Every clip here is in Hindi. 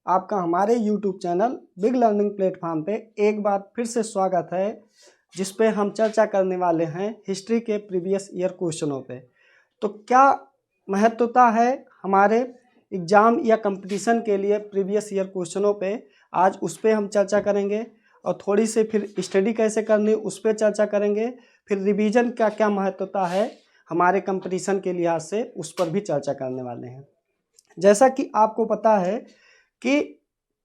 आपका हमारे YouTube channel big learning platform पे एक बार फिर से स्वागत है, जिस पे हम चर्चा करने वाले हैं हिस्ट्री के प्रीवियस ईयर क्वेश्चनों पे। तो क्या महत्वता है हमारे एग्ज़ाम या कंपटीशन के लिए प्रीवियस ईयर क्वेश्चनों पे, आज उस पर हम चर्चा करेंगे। और थोड़ी सी फिर स्टडी कैसे करनी उस पर चर्चा करेंगे। फिर रिवीजन का क्या महत्वता है हमारे कंपटीशन के लिहाज से, उस पर भी चर्चा करने वाले हैं। जैसा कि आपको पता है कि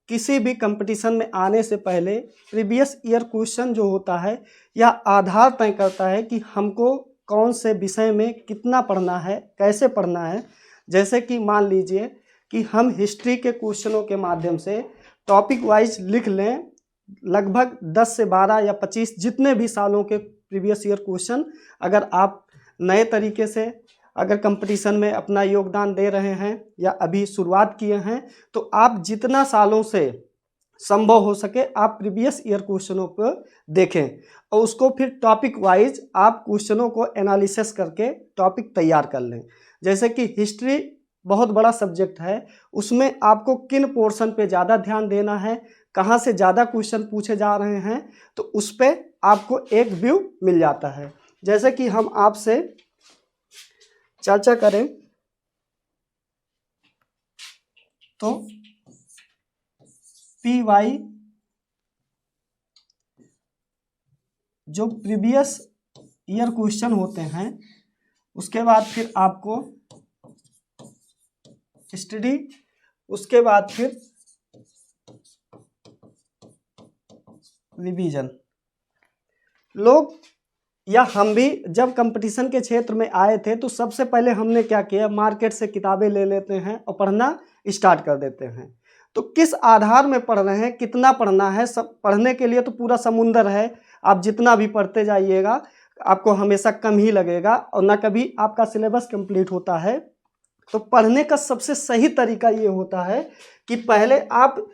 किसी भी कंपटीशन में आने से पहले प्रीवियस ईयर क्वेश्चन जो होता है यह आधार तय करता है कि हमको कौन से विषय में कितना पढ़ना है, कैसे पढ़ना है। जैसे कि मान लीजिए कि हम हिस्ट्री के क्वेश्चनों के माध्यम से टॉपिक वाइज लिख लें, लगभग 10 से 12 या 25 जितने भी सालों के प्रीवियस ईयर क्वेश्चन अगर आप नए तरीके से अगर कंपटीशन में अपना योगदान दे रहे हैं या अभी शुरुआत किए हैं, तो आप जितना सालों से संभव हो सके आप प्रीवियस ईयर क्वेश्चनों को देखें और उसको फिर टॉपिक वाइज आप क्वेश्चनों को एनालिसिस करके टॉपिक तैयार कर लें। जैसे कि हिस्ट्री बहुत बड़ा सब्जेक्ट है, उसमें आपको किन पोर्शन पे ज़्यादा ध्यान देना है, कहाँ से ज़्यादा क्वेश्चन पूछे जा रहे हैं, तो उस पर आपको एक व्यू मिल जाता है। जैसे कि हम आपसे चर्चा करें तो PY जो प्रीवियस ईयर क्वेश्चन होते हैं, उसके बाद फिर आपको स्टडी, उसके बाद फिर रिवीजन। लोग या हम भी जब कंपटीशन के क्षेत्र में आए थे तो सबसे पहले हमने क्या किया, मार्केट से किताबें ले लेते हैं और पढ़ना स्टार्ट कर देते हैं। तो किस आधार में पढ़ रहे हैं, कितना पढ़ना है, सब पढ़ने के लिए तो पूरा समुंदर है, आप जितना भी पढ़ते जाइएगा आपको हमेशा कम ही लगेगा और ना कभी आपका सिलेबस कंप्लीट होता है। तो पढ़ने का सबसे सही तरीका ये होता है कि पहले आप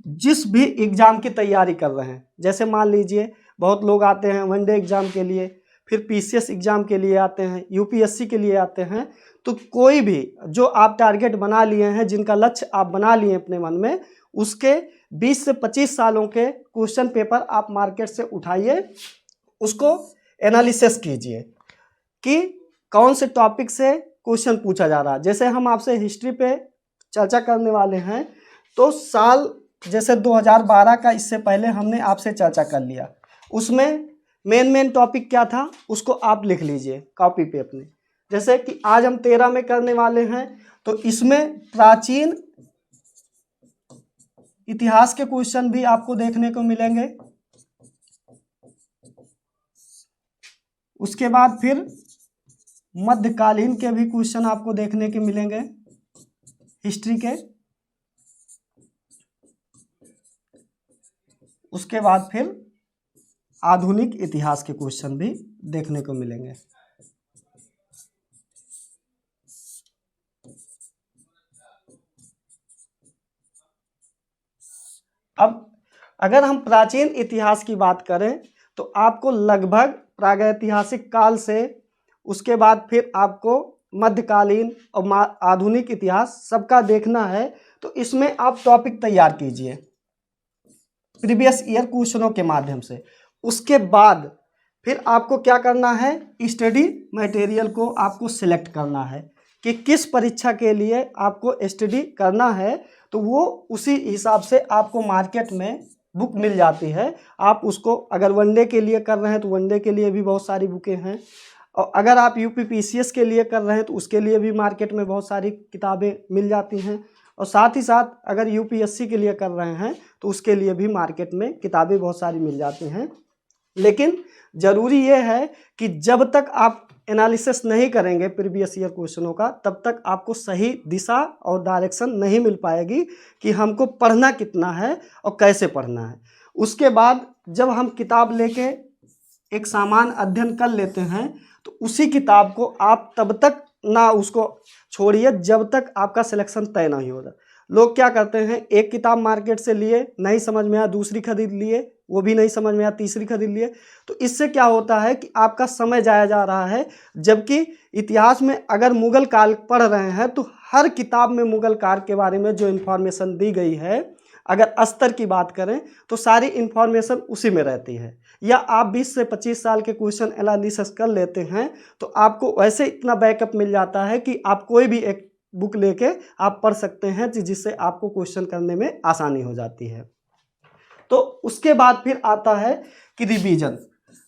जिस भी एग्ज़ाम की तैयारी कर रहे हैं, जैसे मान लीजिए बहुत लोग आते हैं वनडे एग्ज़ाम के लिए, फिर PCS एग्ज़ाम के लिए आते हैं, UPSC के लिए आते हैं। तो कोई भी जो आप टारगेट बना लिए हैं, जिनका लक्ष्य आप बना लिए अपने मन में, उसके 20 से 25 सालों के क्वेश्चन पेपर आप मार्केट से उठाइए, उसको एनालिसिस कीजिए कि कौन से टॉपिक से क्वेश्चन पूछा जा रहा है। जैसे हम आपसे हिस्ट्री पे चर्चा करने वाले हैं, तो साल जैसे 2012 का इससे पहले हमने आपसे चर्चा कर लिया, उसमें मेन टॉपिक क्या था उसको आप लिख लीजिए कॉपी पे अपने। जैसे कि आज हम 13 में करने वाले हैं, तो इसमें प्राचीन इतिहास के क्वेश्चन भी आपको देखने को मिलेंगे। उसके बाद फिर मध्यकालीन के भी क्वेश्चन आपको देखने के मिलेंगे हिस्ट्री के। उसके बाद फिर आधुनिक इतिहास के क्वेश्चन भी देखने को मिलेंगे। अब अगर हम प्राचीन इतिहास की बात करें तो आपको लगभग प्रागैतिहासिक काल से, उसके बाद फिर आपको मध्यकालीन और आधुनिक इतिहास सबका देखना है। तो इसमें आप टॉपिक तैयार कीजिए प्रीवियस ईयर क्वेश्चनों के माध्यम से। उसके बाद फिर आपको क्या करना है, स्टडी मटेरियल को आपको सिलेक्ट करना है कि किस परीक्षा के लिए आपको स्टडी करना है। तो वो उसी हिसाब से आपको मार्केट में बुक मिल जाती है। आप उसको अगर वनडे के लिए कर रहे हैं तो वनडे के लिए भी बहुत सारी बुकें हैं, और अगर आप UPPCS के लिए कर रहे हैं तो उसके लिए भी मार्केट में बहुत सारी किताबें मिल जाती हैं। और साथ ही साथ अगर UPSC के लिए कर रहे हैं तो उसके लिए भी मार्केट में किताबें बहुत सारी मिल जाती हैं। लेकिन ज़रूरी ये है कि जब तक आप एनालिसिस नहीं करेंगे प्रीवियस ईयर क्वेश्चनों का, तब तक आपको सही दिशा और डायरेक्शन नहीं मिल पाएगी कि हमको पढ़ना कितना है और कैसे पढ़ना है। उसके बाद जब हम किताब लेके एक सामान्य अध्ययन कर लेते हैं, तो उसी किताब को आप तब तक ना उसको छोड़िए जब तक आपका सिलेक्शन तय नहीं होगा। लोग क्या करते हैं, एक किताब मार्केट से लिए, नहीं समझ में आया दूसरी खरीद लिए, वो भी नहीं समझ में आया, तीसरी खरीद लिए। तो इससे क्या होता है कि आपका समय जाया जा रहा है। जबकि इतिहास में अगर मुगल काल पढ़ रहे हैं तो हर किताब में मुगल काल के बारे में जो इन्फॉर्मेशन दी गई है, अगर स्तर की बात करें तो सारी इन्फॉर्मेशन उसी में रहती है। या आप 20 से 25 साल के क्वेश्चन एनालिसिस कर लेते हैं तो आपको वैसे इतना बैकअप मिल जाता है कि आप कोई भी एक बुक लेके आप पढ़ सकते हैं, जिससे आपको क्वेश्चन करने में आसानी हो जाती है। तो उसके बाद फिर आता है कि रिवीजन।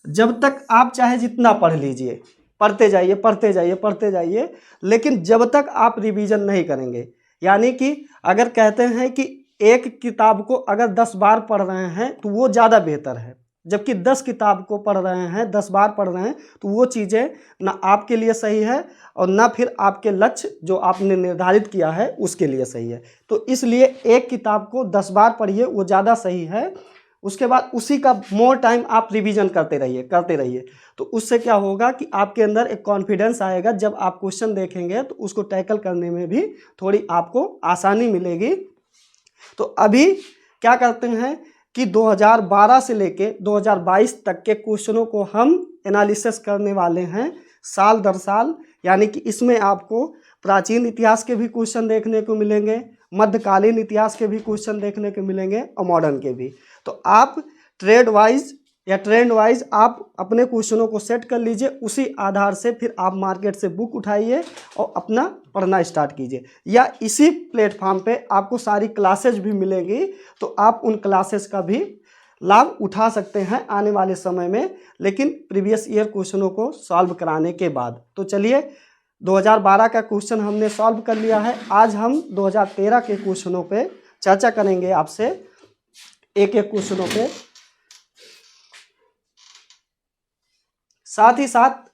जब तक आप चाहे जितना पढ़ लीजिए, पढ़ते जाइए पढ़ते जाइए पढ़ते जाइए, लेकिन जब तक आप रिवीजन नहीं करेंगे, यानी कि अगर कहते हैं कि एक किताब को अगर 10 बार पढ़ रहे हैं तो वो ज़्यादा बेहतर है, जबकि 10 किताब को पढ़ रहे हैं, 10 बार पढ़ रहे हैं तो वो चीज़ें ना आपके लिए सही है और ना फिर आपके लक्ष्य जो आपने निर्धारित किया है उसके लिए सही है। तो इसलिए एक किताब को 10 बार पढ़िए, वो ज़्यादा सही है। उसके बाद उसी का मोर टाइम आप रिवीजन करते रहिए। तो उससे क्या होगा कि आपके अंदर एक कॉन्फिडेंस आएगा, जब आप क्वेश्चन देखेंगे तो उसको टैकल करने में भी थोड़ी आपको आसानी मिलेगी। तो अभी क्या करते हैं कि 2012 से लेके 2022 तक के क्वेश्चनों को हम एनालिसिस करने वाले हैं साल दर साल। यानी कि इसमें आपको प्राचीन इतिहास के भी क्वेश्चन देखने को मिलेंगे, मध्यकालीन इतिहास के भी क्वेश्चन देखने को मिलेंगे और मॉडर्न के भी। तो आप ट्रेंड वाइज आप अपने क्वेश्चनों को सेट कर लीजिए, उसी आधार से फिर आप मार्केट से बुक उठाइए और अपना पढ़ना स्टार्ट कीजिए। या इसी प्लेटफॉर्म पे आपको सारी क्लासेज भी मिलेंगी, तो आप उन क्लासेस का भी लाभ उठा सकते हैं आने वाले समय में, लेकिन प्रीवियस ईयर क्वेश्चनों को सॉल्व कराने के बाद। तो चलिए 2012 का क्वेश्चन हमने सॉल्व कर लिया है। आज हम 2013 के क्वेश्चनों पे चर्चा करेंगे आपसे, एक एक क्वेश्चनों पे। साथ ही साथ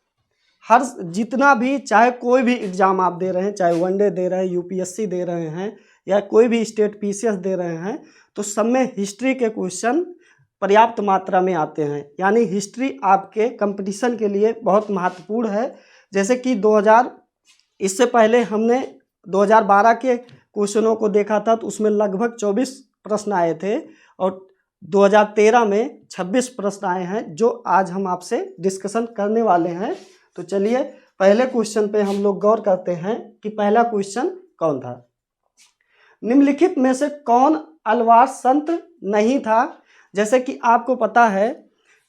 हर जितना भी, चाहे कोई भी एग्जाम आप दे रहे हैं, चाहे वनडे दे रहे हैं, यूपीएससी दे रहे हैं या कोई भी स्टेट पीसीएस दे रहे हैं, तो सब में हिस्ट्री के क्वेश्चन पर्याप्त मात्रा में आते हैं। यानी हिस्ट्री आपके कंपटीशन के लिए बहुत महत्वपूर्ण है। जैसे कि इससे पहले हमने 2012 के क्वेश्चनों को देखा था, तो उसमें लगभग 24 प्रश्न आए थे और 2013 में 26 प्रश्न आए हैं, जो आज हम आपसे डिस्कशन करने वाले हैं। तो चलिए पहले क्वेश्चन पे हम लोग गौर करते हैं कि पहला क्वेश्चन कौन था। निम्नलिखित में से कौन अलवार संत नहीं था। जैसे कि आपको पता है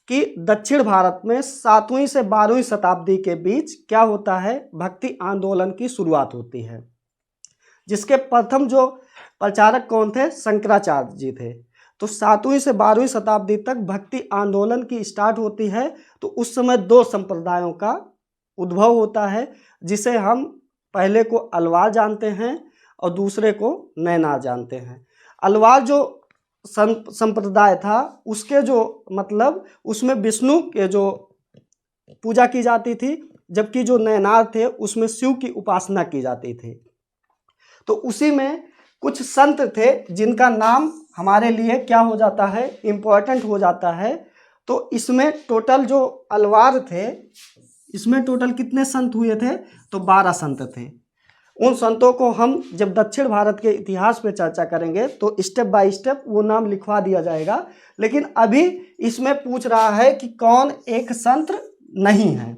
कि दक्षिण भारत में 7वीं से 12वीं शताब्दी के बीच क्या होता है, भक्ति आंदोलन की शुरुआत होती है, जिसके प्रथम जो प्रचारक कौन थे, शंकराचार्य जी थे। तो 7वीं से 12वीं शताब्दी तक भक्ति आंदोलन की स्टार्ट होती है। तो उस समय 2 संप्रदायों का उद्भव होता है, जिसे हम पहले को अलवार जानते हैं और दूसरे को नैनार जानते हैं। अलवार जो संप्रदाय था उसके जो मतलब उसमें विष्णु के जो पूजा की जाती थी, जबकि जो नैनार थे उसमें शिव की उपासना की जाती थी। तो उसी में कुछ संत थे जिनका नाम हमारे लिए क्या हो जाता है, इम्पोर्टेंट हो जाता है। तो इसमें टोटल जो अलवार थे, इसमें टोटल कितने संत हुए थे, तो 12 संत थे। उन संतों को हम जब दक्षिण भारत के इतिहास पे चर्चा करेंगे तो स्टेप बाय स्टेप वो नाम लिखवा दिया जाएगा। लेकिन अभी इसमें पूछ रहा है कि कौन एक संत नहीं है,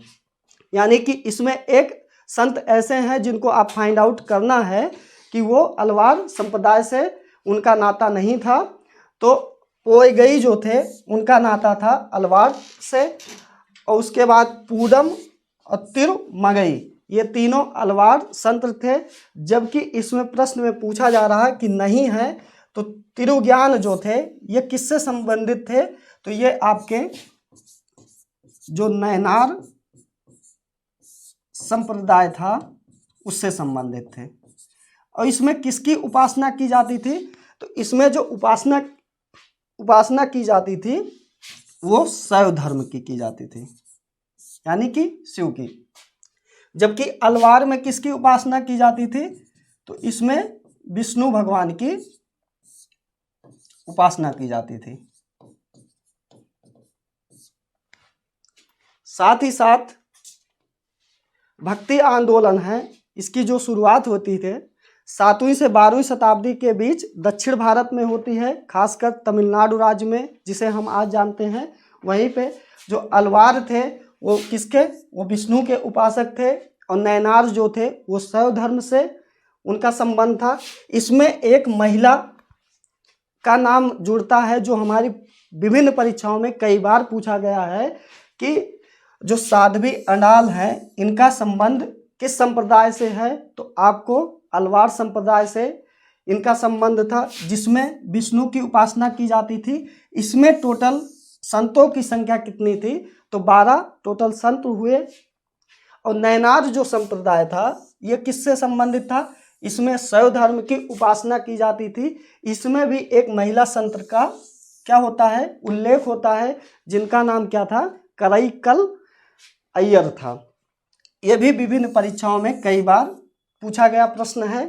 यानी कि इसमें एक संत ऐसे हैं जिनको आप फाइंड आउट करना है कि वो अलवार संप्रदाय से उनका नाता नहीं था। तो पोइगई जो थे उनका नाता था अलवार से, और उसके बाद पूडम और तिरुमगई, ये तीनों अलवार संत थे। जबकि इसमें प्रश्न में पूछा जा रहा है कि नहीं है, तो तिरुज्ञान जो थे ये किससे संबंधित थे, तो ये आपके जो नैनार संप्रदाय था उससे संबंधित थे। और इसमें किसकी उपासना की जाती थी, तो इसमें जो उपासना की जाती थी वो शैव धर्म की जाती थी, यानी कि शिव की। जबकि अलवार में किसकी उपासना की जाती थी, तो इसमें विष्णु भगवान की उपासना की जाती थी। साथ ही साथ भक्ति आंदोलन है, इसकी जो शुरुआत होती थी 7वीं से 12वीं शताब्दी के बीच दक्षिण भारत में होती है, खासकर तमिलनाडु राज्य में, जिसे हम आज जानते हैं। वहीं पे जो अलवार थे वो किसके, वो विष्णु के उपासक थे, और नैनार जो थे वो शैव धर्म से उनका संबंध था। इसमें एक महिला का नाम जुड़ता है जो हमारी विभिन्न परीक्षाओं में कई बार पूछा गया है कि जो साध्वी अंडाल हैं इनका संबंध किस संप्रदाय से है, तो आपको अलवार संप्रदाय से इनका संबंध था, जिसमें विष्णु की उपासना की जाती थी। इसमें टोटल संतों की संख्या कितनी थी, तो 12 टोटल संत हुए। और नैनार जो संप्रदाय था ये किससे संबंधित था, इसमें शैव धर्म की उपासना की जाती थी। इसमें भी एक महिला संत का क्या होता है, उल्लेख होता है, जिनका नाम क्या था, कराईकल अय्यर था। यह भी विभिन्न परीक्षाओं में कई बार पूछा गया प्रश्न है।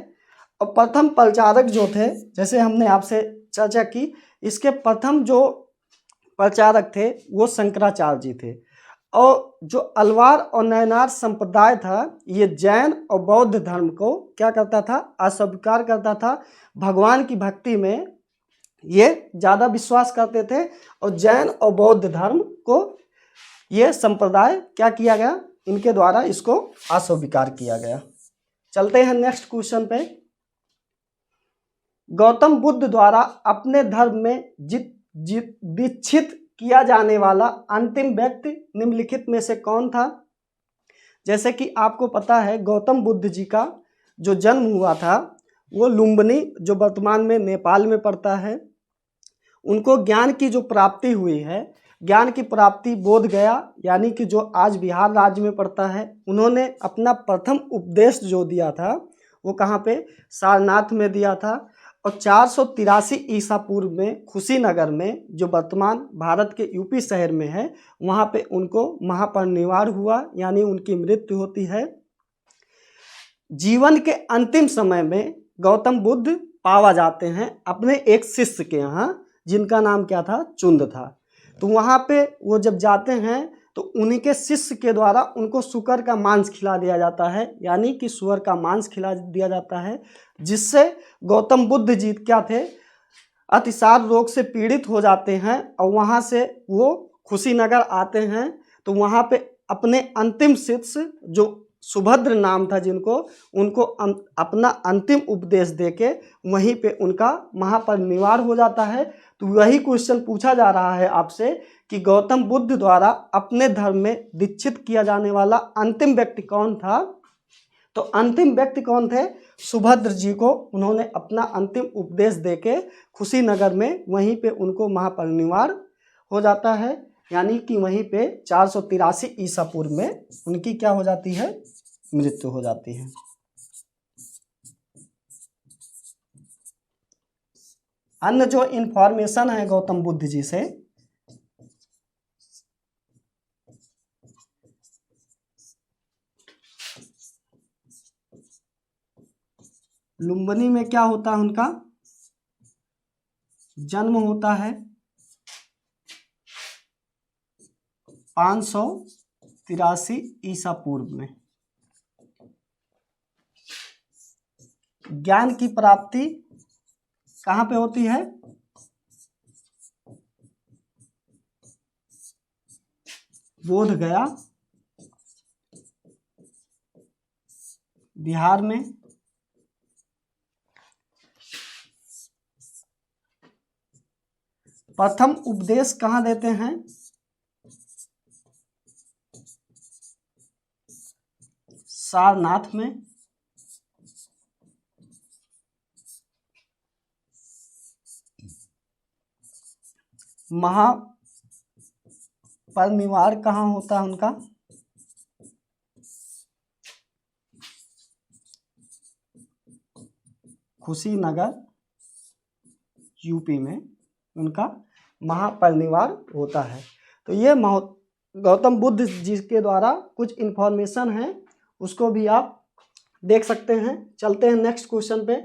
और प्रथम प्रचारक जो थे, जैसे हमने आपसे चर्चा की, इसके प्रथम जो प्रचारक थे वो शंकराचार्य जी थे। और जो अलवार और नैनार संप्रदाय था ये जैन और बौद्ध धर्म को क्या करता था, अस्वीकार करता था। भगवान की भक्ति में ये ज़्यादा विश्वास करते थे, और जैन और बौद्ध धर्म को ये संप्रदाय क्या किया गया, इनके द्वारा इसको अस्वीकार किया गया। चलते हैं नेक्स्ट क्वेश्चन पे। गौतम बुद्ध द्वारा अपने धर्म में दीक्षित किया जाने वाला अंतिम व्यक्ति निम्नलिखित में से कौन था। जैसे कि आपको पता है गौतम बुद्ध जी का जो जन्म हुआ था वो लुम्बिनी, जो वर्तमान में नेपाल में पड़ता है। उनको ज्ञान की जो प्राप्ति हुई है, ज्ञान की प्राप्ति बोध गया, यानी कि जो आज बिहार राज्य में पड़ता है। उन्होंने अपना प्रथम उपदेश जो दिया था वो कहाँ पे, सारनाथ में दिया था। और 483 ईसा पूर्व में कुशीनगर में, जो वर्तमान भारत के यूपी शहर में है, वहाँ पे उनको महापरिनिर्वाण हुआ, यानी उनकी मृत्यु होती है। जीवन के अंतिम समय में गौतम बुद्ध पावा जाते हैं अपने एक शिष्य के यहाँ, जिनका नाम क्या था, चुंद था। तो वहाँ पे वो जब जाते हैं तो उन्हीं के शिष्य के द्वारा उनको सूकर का मांस खिला दिया जाता है, यानी कि सुअर का मांस खिला दिया जाता है, जिससे गौतम बुद्ध जी क्या थे, अतिसार रोग से पीड़ित हो जाते हैं। और वहाँ से वो कुशीनगर आते हैं, तो वहाँ पे अपने अंतिम शिष्य जो सुभद्र नाम था जिनको, उनको अपना अंतिम उपदेश देके वहीं पे उनका महापरिनिर्वाण हो जाता है। तो वही क्वेश्चन पूछा जा रहा है आपसे कि गौतम बुद्ध द्वारा अपने धर्म में दीक्षित किया जाने वाला अंतिम व्यक्ति कौन था। तो अंतिम व्यक्ति कौन थे, सुभद्र जी को उन्होंने अपना अंतिम उपदेश देके कुशीनगर में वहीं पे उनको महापरिनिर्वाण हो जाता है, यानी कि वहीं पे 483 ईसा पूर्व में उनकी क्या हो जाती है, मृत्यु हो जाती है। अन्य जो इंफॉर्मेशन है गौतम बुद्ध जी से, लुम्बिनी में क्या होता है, उनका जन्म होता है 583 ईसा पूर्व में। ज्ञान की प्राप्ति कहाँ पे होती है, बोध गया, बिहार में। प्रथम उपदेश कहाँ देते हैं, सारनाथ में। महापरिनिर्वाण कहाँ होता है उनका, कुशीनगर यूपी में उनका महापरिनिर्वाण होता है। तो ये गौतम बुद्ध जी के द्वारा कुछ इन्फॉर्मेशन है, उसको भी आप देख सकते हैं। चलते हैं नेक्स्ट क्वेश्चन पे।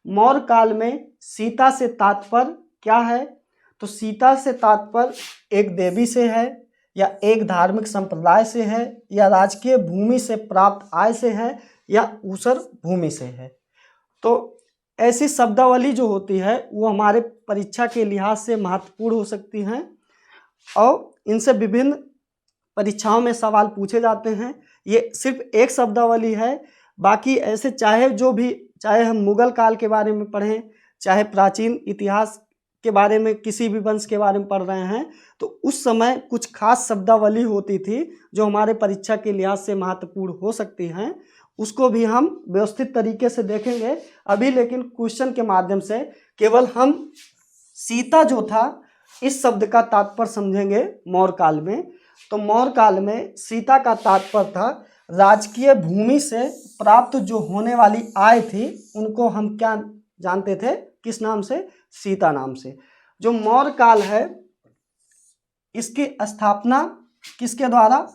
मौर्य काल में सीता से तात्पर्य क्या है। तो सीता से तात्पर्य एक देवी से है, या एक धार्मिक संप्रदाय से है, या राजकीय भूमि से प्राप्त आय से है, या ऊसर भूमि से है। तो ऐसी शब्दावली जो होती है वो हमारे परीक्षा के लिहाज से महत्वपूर्ण हो सकती हैं और इनसे विभिन्न परीक्षाओं में सवाल पूछे जाते हैं। ये सिर्फ एक शब्दावली है, बाकी ऐसे चाहे हम मुगल काल के बारे में पढ़ें, चाहे प्राचीन इतिहास के बारे में किसी भी वंश के बारे में पढ़ रहे हैं, तो उस समय कुछ खास शब्दावली होती थी जो हमारे परीक्षा के लिहाज से महत्वपूर्ण हो सकती हैं। उसको भी हम व्यवस्थित तरीके से देखेंगे अभी, लेकिन क्वेश्चन के माध्यम से केवल हम सीता जो था इस शब्द का तात्पर्य समझेंगे मौर्य काल में। तो मौर्य काल में सीता का तात्पर्य था राजकीय भूमि से प्राप्त जो होने वाली आय थी उनको हम क्या जानते थे, किस नाम से, सीता नाम से। जो मौर्य काल है इसकी स्थापना किसके द्वारा,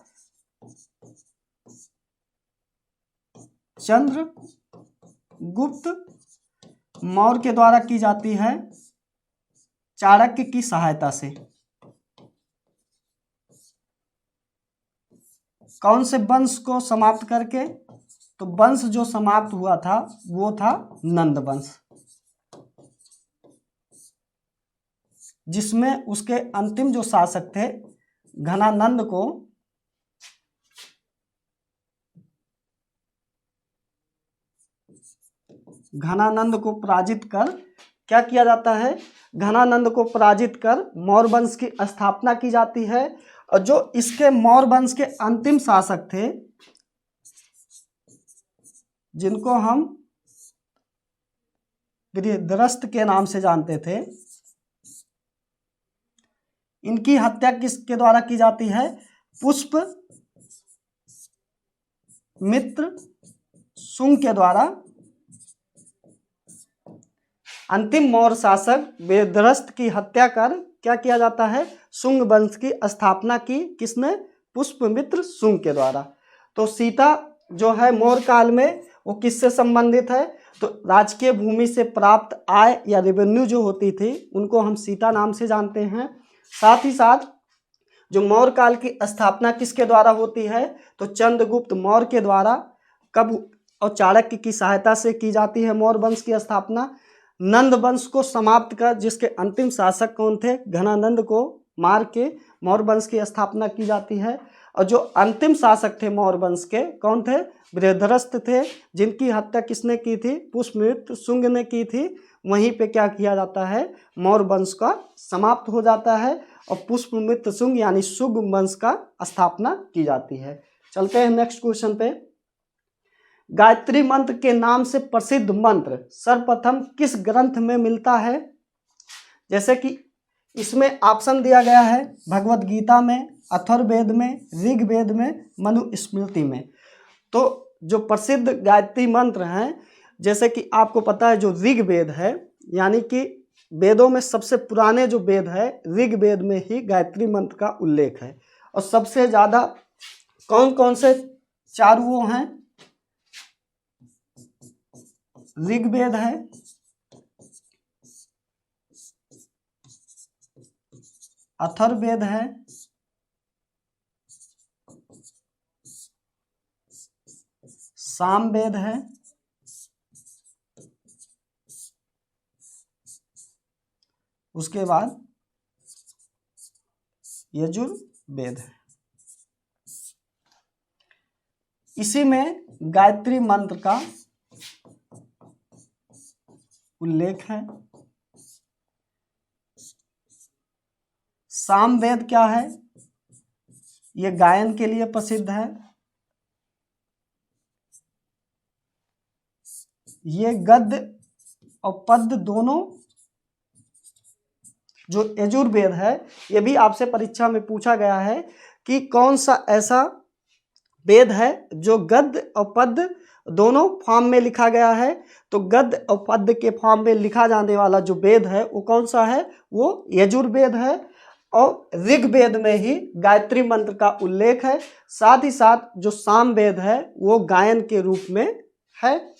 चंद्रगुप्त मौर्य के द्वारा की जाती है चाणक्य की सहायता से। कौन से वंश को समाप्त करके, तो वंश जो समाप्त हुआ था वो था नंद वंश, जिसमें उसके अंतिम जो शासक थे घनानंद को पराजित कर क्या किया जाता है, घनानंद को पराजित कर मौर्य वंश की स्थापना की जाती है। और जो इसके मौर्य वंश के अंतिम शासक थे जिनको हम बृहद्रथ के नाम से जानते थे, इनकी हत्या किसके द्वारा की जाती है, पुष्पमित्र शुंग के द्वारा। अंतिम मौर्य शासक बृहद्रथ की हत्या कर क्या किया जाता है, शुंग वंश की स्थापना की किसने, पुष्पमित्र शुंग के द्वारा। तो सीता जो है मौर्य काल में वो किससे संबंधित है, तो राजकीय भूमि से प्राप्त आय या रेवेन्यू जो होती थी उनको हम सीता नाम से जानते हैं। साथ ही साथ जो मौर्य काल की स्थापना किसके द्वारा होती है, तो चंद्रगुप्त मौर्य के द्वारा। कब, और चाणक्य की सहायता से की जाती है मौर्य वंश की स्थापना। नंद वंश को समाप्त कर जिसके अंतिम शासक कौन थे, घनानंद को मार के मौर्य वंश की स्थापना की जाती है। और जो अंतिम शासक थे मौर्य वंश के कौन थे, बृहद्रथ थे, जिनकी हत्या किसने की थी, पुष्पमित्र शुंग ने की थी। वहीं पे क्या किया जाता है, मौर्य वंश का समाप्त हो जाता है और पुष्पमित्र शुंग यानी शुंग वंश का स्थापना की जाती है। चलते हैं नेक्स्ट क्वेश्चन पे। गायत्री मंत्र के नाम से प्रसिद्ध मंत्र सर्वप्रथम किस ग्रंथ में मिलता है। जैसे कि इसमें ऑप्शन दिया गया है भगवत गीता में, अथर्ववेद में, ऋग्वेद में, मनुस्मृति में। तो जो प्रसिद्ध गायत्री मंत्र हैं, जैसे कि आपको पता है जो ऋग्वेद है, यानी कि वेदों में सबसे पुराने जो वेद है ऋग्वेद में ही गायत्री मंत्र का उल्लेख है। और सबसे ज़्यादा कौन कौन से चार वो हैं, ऋग्वेद है, अथर्ववेद है, सामवेद है, उसके बाद यजुर्वेद है। इसी में गायत्री मंत्र का उल्लेख है। सामवेद क्या है, ये गायन के लिए प्रसिद्ध है। ये गद्य और पद्य दोनों। जो यजुर्वेद है ये भी आपसे परीक्षा में पूछा गया है कि कौन सा ऐसा वेद है जो गद्य और पद्य दोनों फॉर्म में लिखा गया है। तो गद्य और पद्य के फॉर्म में लिखा जाने वाला जो वेद है वो कौन सा है, वो यजुर्वेद है। और ऋग्वेद में ही गायत्री मंत्र का उल्लेख है। साथ ही साथ जो सामवेद है वो गायन के रूप में है।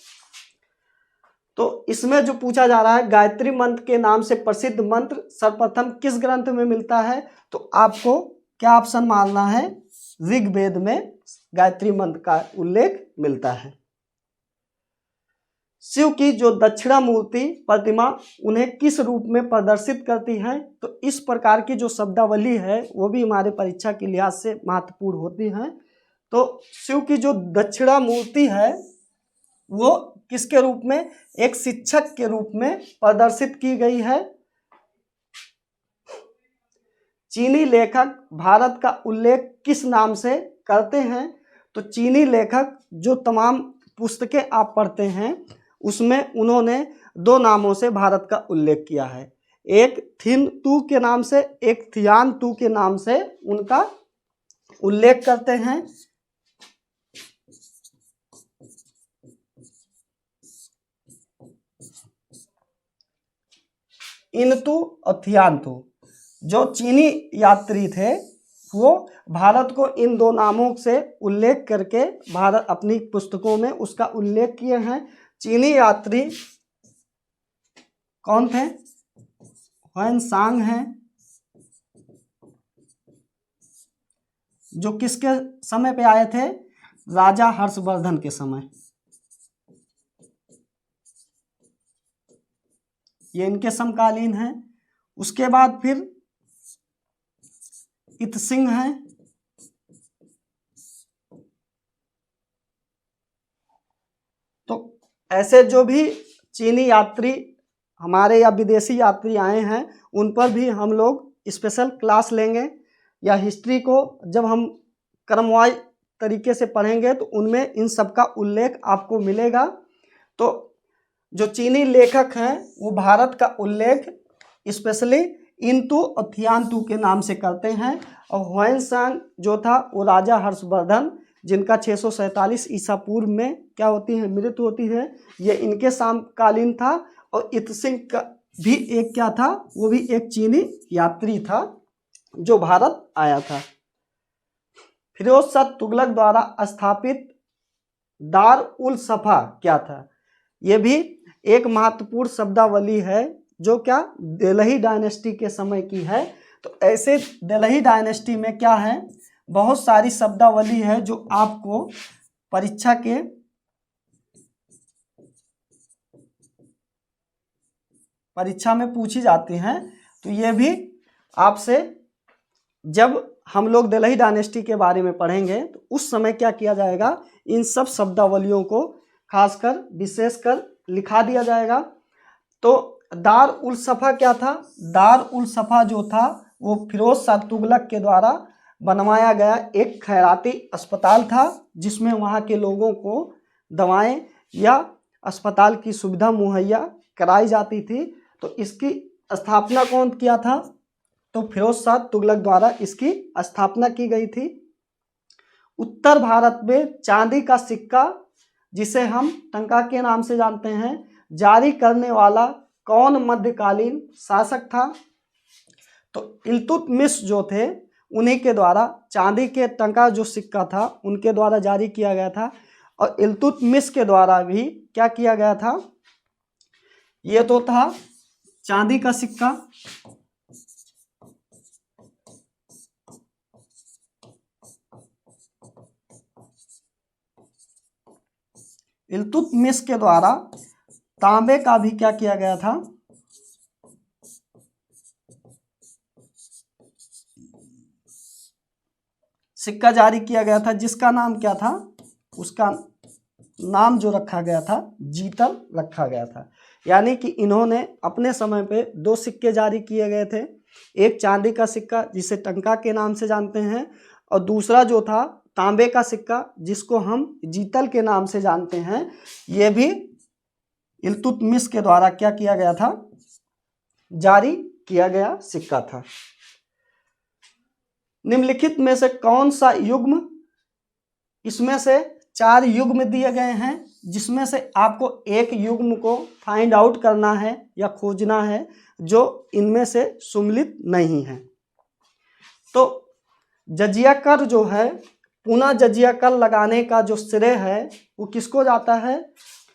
तो इसमें जो पूछा जा रहा है गायत्री मंत्र के नाम से प्रसिद्ध मंत्र सर्वप्रथम किस ग्रंथ में मिलता है, तो आपको क्या ऑप्शन मानना है, ऋग्वेद में गायत्री मंत्र का उल्लेख मिलता है। शिव की जो दक्षिणामूर्ति प्रतिमा उन्हें किस रूप में प्रदर्शित करती है। तो इस प्रकार की जो शब्दावली है वो भी हमारे परीक्षा के लिहाज से महत्वपूर्ण होती है। तो शिव की जो दक्षिणामूर्ति है वो किसके रूप में, एक शिक्षक के रूप में प्रदर्शित की गई है। चीनी लेखक भारत का उल्लेख किस नाम से करते हैं। तो चीनी लेखक जो तमाम पुस्तकें आप पढ़ते हैं उसमें उन्होंने 2 नामों से भारत का उल्लेख किया है, एक थिन तू के नाम से, एक थियान तू के नाम से उनका उल्लेख करते हैं। इनतू और थियानतू जो चीनी यात्री थे वो भारत को इन 2 नामों से उल्लेख करके भारत अपनी पुस्तकों में उसका उल्लेख किए हैं। चीनी यात्री कौन थे, ह्वेनसांग हैं, जो किसके समय पे आए थे, राजा हर्षवर्धन के समय। ये इनके समकालीन हैं। उसके बाद फिर इत्सिंग हैं, तो ऐसे जो भी चीनी यात्री हमारे या विदेशी यात्री आए हैं उन पर भी हम लोग स्पेशल क्लास लेंगे, या हिस्ट्री को जब हम क्रमवार तरीके से पढ़ेंगे तो उनमें इन सब का उल्लेख आपको मिलेगा। तो जो चीनी लेखक हैं वो भारत का उल्लेख स्पेशली इनतू और थियानतू के नाम से करते हैं, और ह्वेनसांग जो था वो राजा हर्षवर्धन जिनका 647 ईसा पूर्व में क्या होती है, मृत्यु होती है, ये इनके समकालीन था। और इत्सिंग का भी एक क्या था, वो भी एक चीनी यात्री था जो भारत आया था। फिरोज शाह तुगलक द्वारा स्थापित दार उल सफा क्या था, ये भी एक महत्वपूर्ण शब्दावली है जो क्या दिल्ली डायनेस्टी के समय की है। तो ऐसे दिल्ली डायनेस्टी में क्या है, बहुत सारी शब्दावली है जो आपको परीक्षा के परीक्षा में पूछी जाती हैं। तो ये भी आपसे जब हम लोग दिल्ली डायनेस्टी के बारे में पढ़ेंगे तो उस समय क्या किया जाएगा, इन सब शब्दावलियों को खासकर विशेषकर लिखा दिया जाएगा। तो दार उल सफा क्या था, दार उल सफा जो था वो फिरोज शाह तुगलक के द्वारा बनवाया गया एक खैराती अस्पताल था, जिसमें वहाँ के लोगों को दवाएं या अस्पताल की सुविधा मुहैया कराई जाती थी। तो इसकी स्थापना कौन किया था, तो फिरोज शाह तुगलक द्वारा इसकी स्थापना की गई थी। उत्तर भारत में चांदी का सिक्का जिसे हम टंका के नाम से जानते हैं, जारी करने वाला कौन मध्यकालीन शासक था। तो इल्तुतमिश जो थे उन्हीं के द्वारा चांदी के टंका जो सिक्का था उनके द्वारा जारी किया गया था। और इल्तुतमिश के द्वारा भी क्या किया गया था, ये तो था चांदी का सिक्का। इल्तुतमिश के द्वारा तांबे का भी क्या किया गया था, सिक्का जारी किया गया था, जिसका नाम क्या था, उसका नाम जो रखा गया था जीतल रखा गया था। यानी कि इन्होंने अपने समय पे 2 सिक्के जारी किए गए थे, एक चांदी का सिक्का जिसे टंका के नाम से जानते हैं, और दूसरा जो था तांबे का सिक्का जिसको हम जीतल के नाम से जानते हैं। ये भी इल्तुतमिश के द्वारा क्या किया गया था, जारी किया गया सिक्का था। निम्नलिखित में से कौन सा युग्म, इसमें से 4 युग्म दिए गए हैं जिसमें से आपको एक युग्म को फाइंड आउट करना है या खोजना है जो इनमें से सुमिलित नहीं है। तो जजिया कर जो है, पुनः जजिया कर लगाने का जो श्रेय है वो किसको जाता है,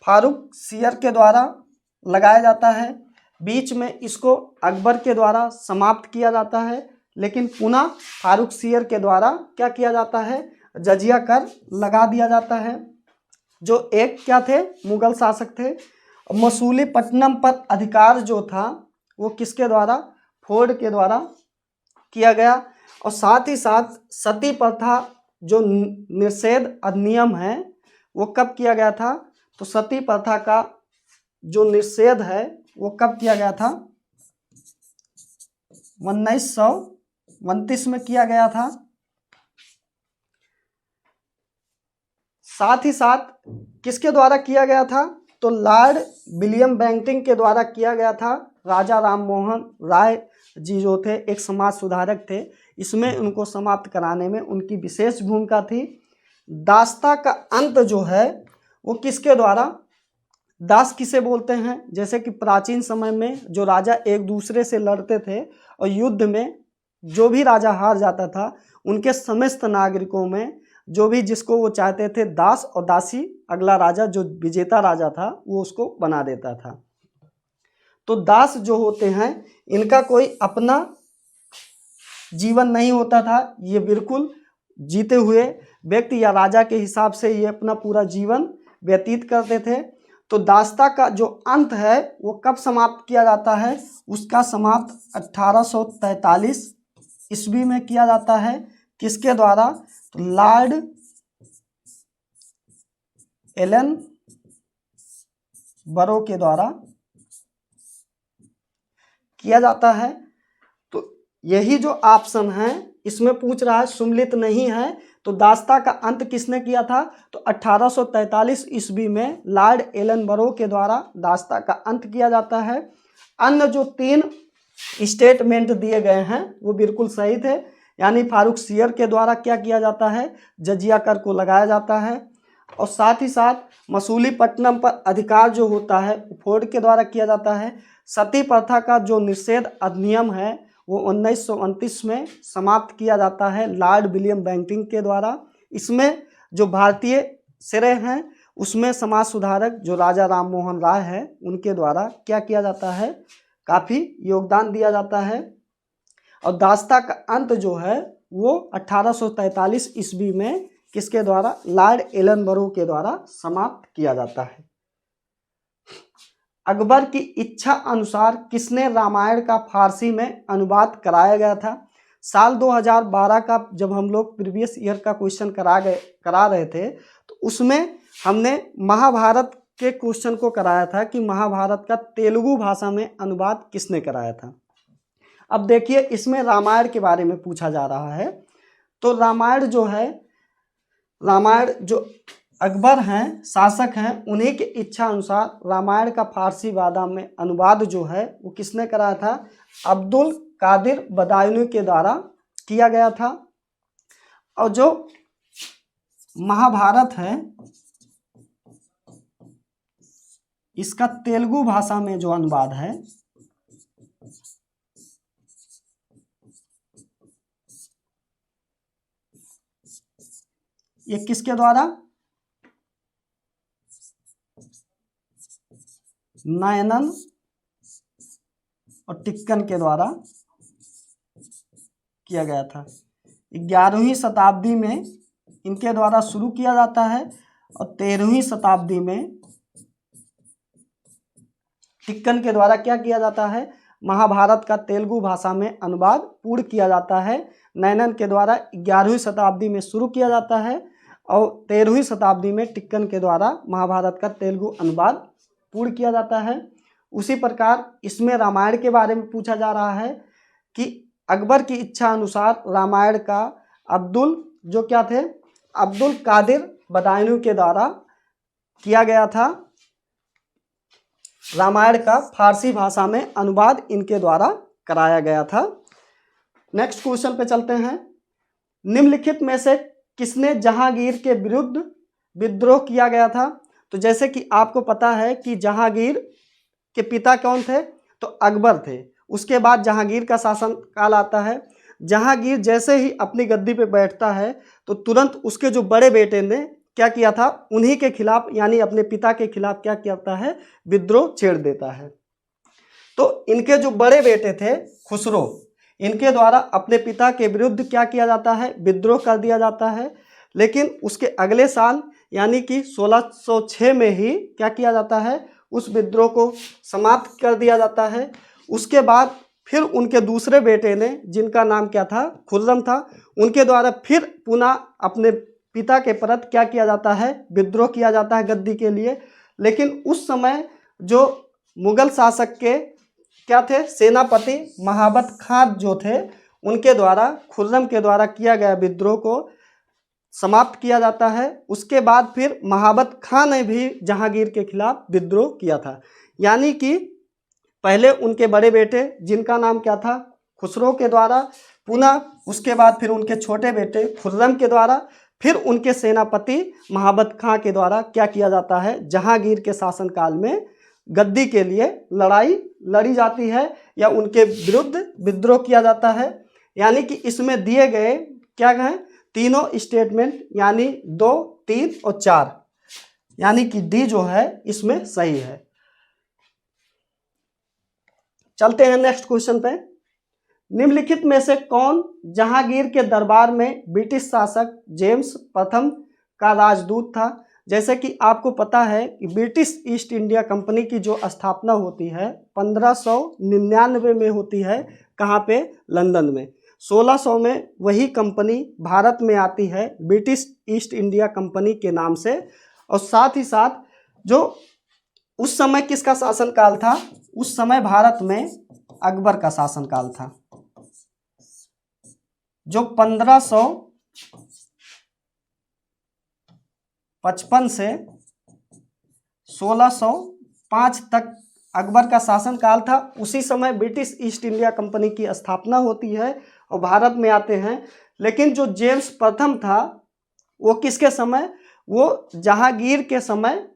फारुखसियर के द्वारा लगाया जाता है। बीच में इसको अकबर के द्वारा समाप्त किया जाता है, लेकिन पुनः फारुखसियर के द्वारा क्या किया जाता है, जजिया कर लगा दिया जाता है। जो एक क्या थे, मुगल शासक थे। मसूलीपट्टनम पर अधिकार जो था वो किसके द्वारा, फोर्ड के द्वारा किया गया। और साथ ही साथ सती प्रथा जो निषेध अधिनियम है वो कब किया गया था, तो सती प्रथा का जो निषेध है वो कब किया गया था, 1929 में किया गया था। साथ ही साथ किसके द्वारा किया गया था, तो लॉर्ड विलियम बेंटिंक के द्वारा किया गया था। राजा राम मोहन राय जी जो थे एक समाज सुधारक थे, इसमें उनको समाप्त कराने में उनकी विशेष भूमिका थी। दासता का अंत जो है वो किसके द्वारा, दास किसे बोलते हैं, जैसे कि प्राचीन समय में जो राजा एक दूसरे से लड़ते थे और युद्ध में जो भी राजा हार जाता था उनके समस्त नागरिकों में जो भी जिसको वो चाहते थे दास और दासी, अगला राजा जो विजेता राजा था वो उसको बना देता था। तो दास जो होते हैं इनका कोई अपना जीवन नहीं होता था, ये बिल्कुल जीते हुए व्यक्ति या राजा के हिसाब से ये अपना पूरा जीवन व्यतीत करते थे। तो दासता का जो अंत है वो कब समाप्त किया जाता है, उसका समाप्त 1843 ईस्वी में किया जाता है। किसके द्वारा, तो लॉर्ड एलन बरो के द्वारा किया जाता है। तो यही जो ऑप्शन है इसमें पूछ रहा है, सुम्मिलित नहीं है, तो दासता का अंत किसने किया था, तो 1843 ईस्वी में लॉर्ड एलन बरो के द्वारा दासता का अंत किया जाता है। अन्य जो 3 स्टेटमेंट दिए गए हैं वो बिल्कुल सही थे, यानी फारुखसियर के द्वारा क्या किया जाता है, जजिया कर को लगाया जाता है। और साथ ही साथ मसूलीपट्टनम पर अधिकार जो होता है फोर्ड के द्वारा किया जाता है। सती प्रथा का जो निषेध अधिनियम है वो 1929 में समाप्त किया जाता है लॉर्ड विलियम बेंटिंक के द्वारा। इसमें जो भारतीय श्रेय हैं उसमें समाज सुधारक जो राजा राम मोहन राय है उनके द्वारा क्या किया जाता है, काफ़ी योगदान दिया जाता है। और दासता का अंत जो है वो 1843 ईस्वी में किसके द्वारा, लॉर्ड एलन बरो के द्वारा समाप्त किया जाता है। अकबर की इच्छा अनुसार किसने रामायण का फारसी में अनुवाद कराया गया था। साल 2012 का जब हम लोग प्रीवियस ईयर का क्वेश्चन करा रहे थे तो उसमें हमने महाभारत के क्वेश्चन को कराया था कि महाभारत का तेलुगु भाषा में अनुवाद किसने कराया था। अब देखिए इसमें रामायण के बारे में पूछा जा रहा है। तो रामायण जो है, रामायण जो अकबर हैं शासक हैं उन्हीं की इच्छा अनुसार रामायण का फारसी भाषा में अनुवाद जो है वो किसने कराया था, अब्दुल कादिर बदायूनी के द्वारा किया गया था। और जो महाभारत है इसका तेलुगु भाषा में जो अनुवाद है ये किसके द्वारा, नयनन और टिक्कन के द्वारा किया गया था। 11वीं शताब्दी में इनके द्वारा शुरू किया जाता है और 13वीं शताब्दी में टिक्कन के द्वारा क्या किया जाता है, महाभारत का तेलुगु भाषा में अनुवाद पूर्ण किया जाता है। नयनन के द्वारा 11वीं शताब्दी में शुरू किया जाता है और 13वीं शताब्दी में टिक्कन के द्वारा महाभारत का तेलुगु अनुवाद पूर्ण किया जाता है। उसी प्रकार इसमें रामायण के बारे में पूछा जा रहा है कि अकबर की इच्छा अनुसार रामायण का जो क्या थे, अब्दुल कादिर बदायूनी के द्वारा किया गया था। रामायण का फारसी भाषा में अनुवाद इनके द्वारा कराया गया था। नेक्स्ट क्वेश्चन पे चलते हैं। निम्नलिखित में से किसने जहांगीर के विरुद्ध विद्रोह किया गया था। तो जैसे कि आपको पता है कि जहांगीर के पिता कौन थे, तो अकबर थे। उसके बाद जहांगीर का शासन काल आता है। जहांगीर जैसे ही अपनी गद्दी पे बैठता है तो तुरंत उसके जो बड़े बेटे ने क्या किया था, उन्हीं के खिलाफ यानी अपने पिता के खिलाफ क्या करता है, विद्रोह छेड़ देता है। तो इनके जो बड़े बेटे थे खुसरो, इनके द्वारा अपने पिता के विरुद्ध क्या किया जाता है, विद्रोह कर दिया जाता है। लेकिन उसके अगले साल यानी कि 1606 में ही क्या किया जाता है, उस विद्रोह को समाप्त कर दिया जाता है। उसके बाद फिर उनके दूसरे बेटे ने, जिनका नाम क्या था, खुर्रम था, उनके द्वारा फिर पुनः अपने पिता के प्रति क्या किया जाता है, विद्रोह किया जाता है गद्दी के लिए। लेकिन उस समय जो मुगल शासक के क्या थे, सेनापति महाबत खान जो थे, उनके द्वारा खुर्रम के द्वारा किया गया विद्रोह को समाप्त किया जाता है। उसके बाद फिर महाबत खान ने भी जहांगीर के खिलाफ विद्रोह किया था। यानी कि पहले उनके बड़े बेटे, जिनका नाम क्या था, खुसरो के द्वारा, पुनः उसके बाद फिर उनके छोटे बेटे खुर्रम के द्वारा, फिर उनके सेनापति महाबत खां के द्वारा क्या किया जाता है, जहांगीर के शासनकाल में गद्दी के लिए लड़ाई लड़ी जाती है या उनके विरुद्ध विद्रोह किया जाता है। यानी कि इसमें दिए गए क्या गए, तीनों स्टेटमेंट, यानी 2, 3 और 4, यानी कि डी जो है इसमें सही है। चलते हैं नेक्स्ट क्वेश्चन पे। निम्नलिखित में से कौन जहांगीर के दरबार में ब्रिटिश शासक जेम्स प्रथम का राजदूत था? जैसे कि आपको पता है कि ब्रिटिश ईस्ट इंडिया कंपनी की जो स्थापना होती है 1599 में होती है। कहाँ पे? लंदन में। 1600 में वही कंपनी भारत में आती है ब्रिटिश ईस्ट इंडिया कंपनी के नाम से। और साथ ही साथ जो उस समय किसका शासनकाल था? उस समय भारत में अकबर का शासनकाल था, जो 1555 से 1605 तक अकबर का शासनकाल था। उसी समय ब्रिटिश ईस्ट इंडिया कंपनी की स्थापना होती है और भारत में आते हैं। लेकिन जो जेम्स प्रथम था वो किसके समय? वो जहांगीर के समय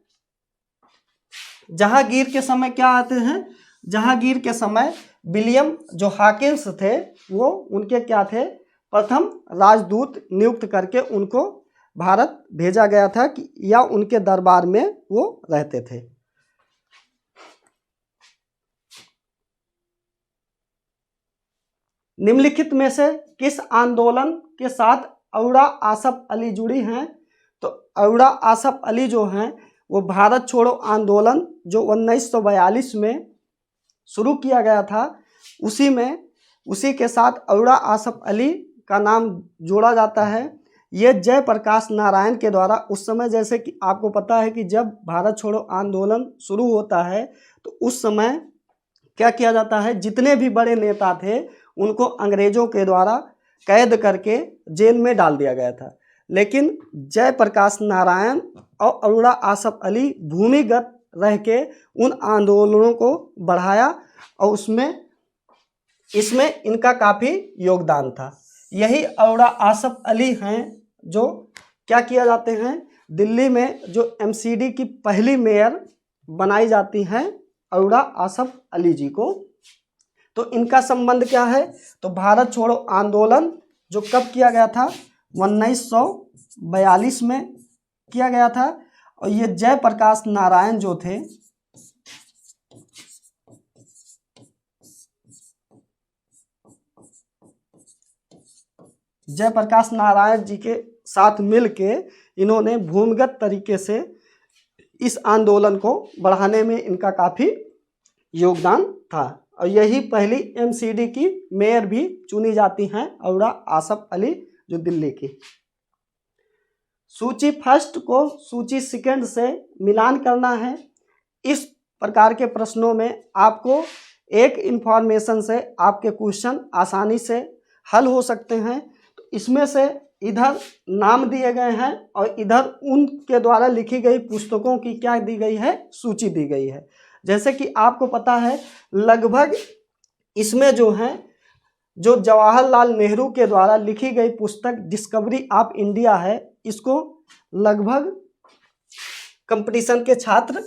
क्या आते हैं? जहांगीर के समय विलियम जो हाकिन्स थे वो उनके क्या थे? प्रथम राजदूत नियुक्त करके उनको भारत भेजा गया था कि या उनके दरबार में वो रहते थे। निम्नलिखित में से किस आंदोलन के साथ औड़ा आसफ अली जुड़ी हैं? तो औड़ा आसफ अली जो हैं वो भारत छोड़ो आंदोलन जो 1942 में शुरू किया गया था, उसी के साथ औड़ा आसफ अली का नाम जोड़ा जाता है। ये जयप्रकाश नारायण के द्वारा उस समय, जैसे कि आपको पता है कि जब भारत छोड़ो आंदोलन शुरू होता है तो उस समय क्या किया जाता है, जितने भी बड़े नेता थे उनको अंग्रेजों के द्वारा कैद करके जेल में डाल दिया गया था। लेकिन जयप्रकाश नारायण और औड़ा आसफ अली भूमिगत रह के उन आंदोलनों को बढ़ाया और इसमें इनका काफ़ी योगदान था। यही औड़ा आसफ अली हैं जो क्या किया जाते हैं, दिल्ली में जो एमसीडी की पहली मेयर बनाई जाती हैं औड़ा आसफ अली जी को। तो इनका संबंध क्या है? तो भारत छोड़ो आंदोलन जो कब किया गया था? 1942 में किया गया था। और ये जयप्रकाश नारायण जो थे, जयप्रकाश नारायण जी के साथ मिलके इन्होंने भूमिगत तरीके से इस आंदोलन को बढ़ाने में इनका काफ़ी योगदान था। और यही पहली एमसीडी की मेयर भी चुनी जाती हैं औड़ा आसफ अली जो दिल्ली की। सूची फर्स्ट को सूची सेकंड से मिलान करना है। इस प्रकार के प्रश्नों में आपको एक इंफॉर्मेशन से आपके क्वेश्चन आसानी से हल हो सकते हैं। तो इसमें से इधर नाम दिए गए हैं और इधर उनके द्वारा लिखी गई पुस्तकों की क्या दी गई है? सूची दी गई है। जैसे कि आपको पता है लगभग इसमें जो है, जो जवाहरलाल नेहरू के द्वारा लिखी गई पुस्तक डिस्कवरी ऑफ इंडिया है, इसको लगभग कंपटीशन के छात्र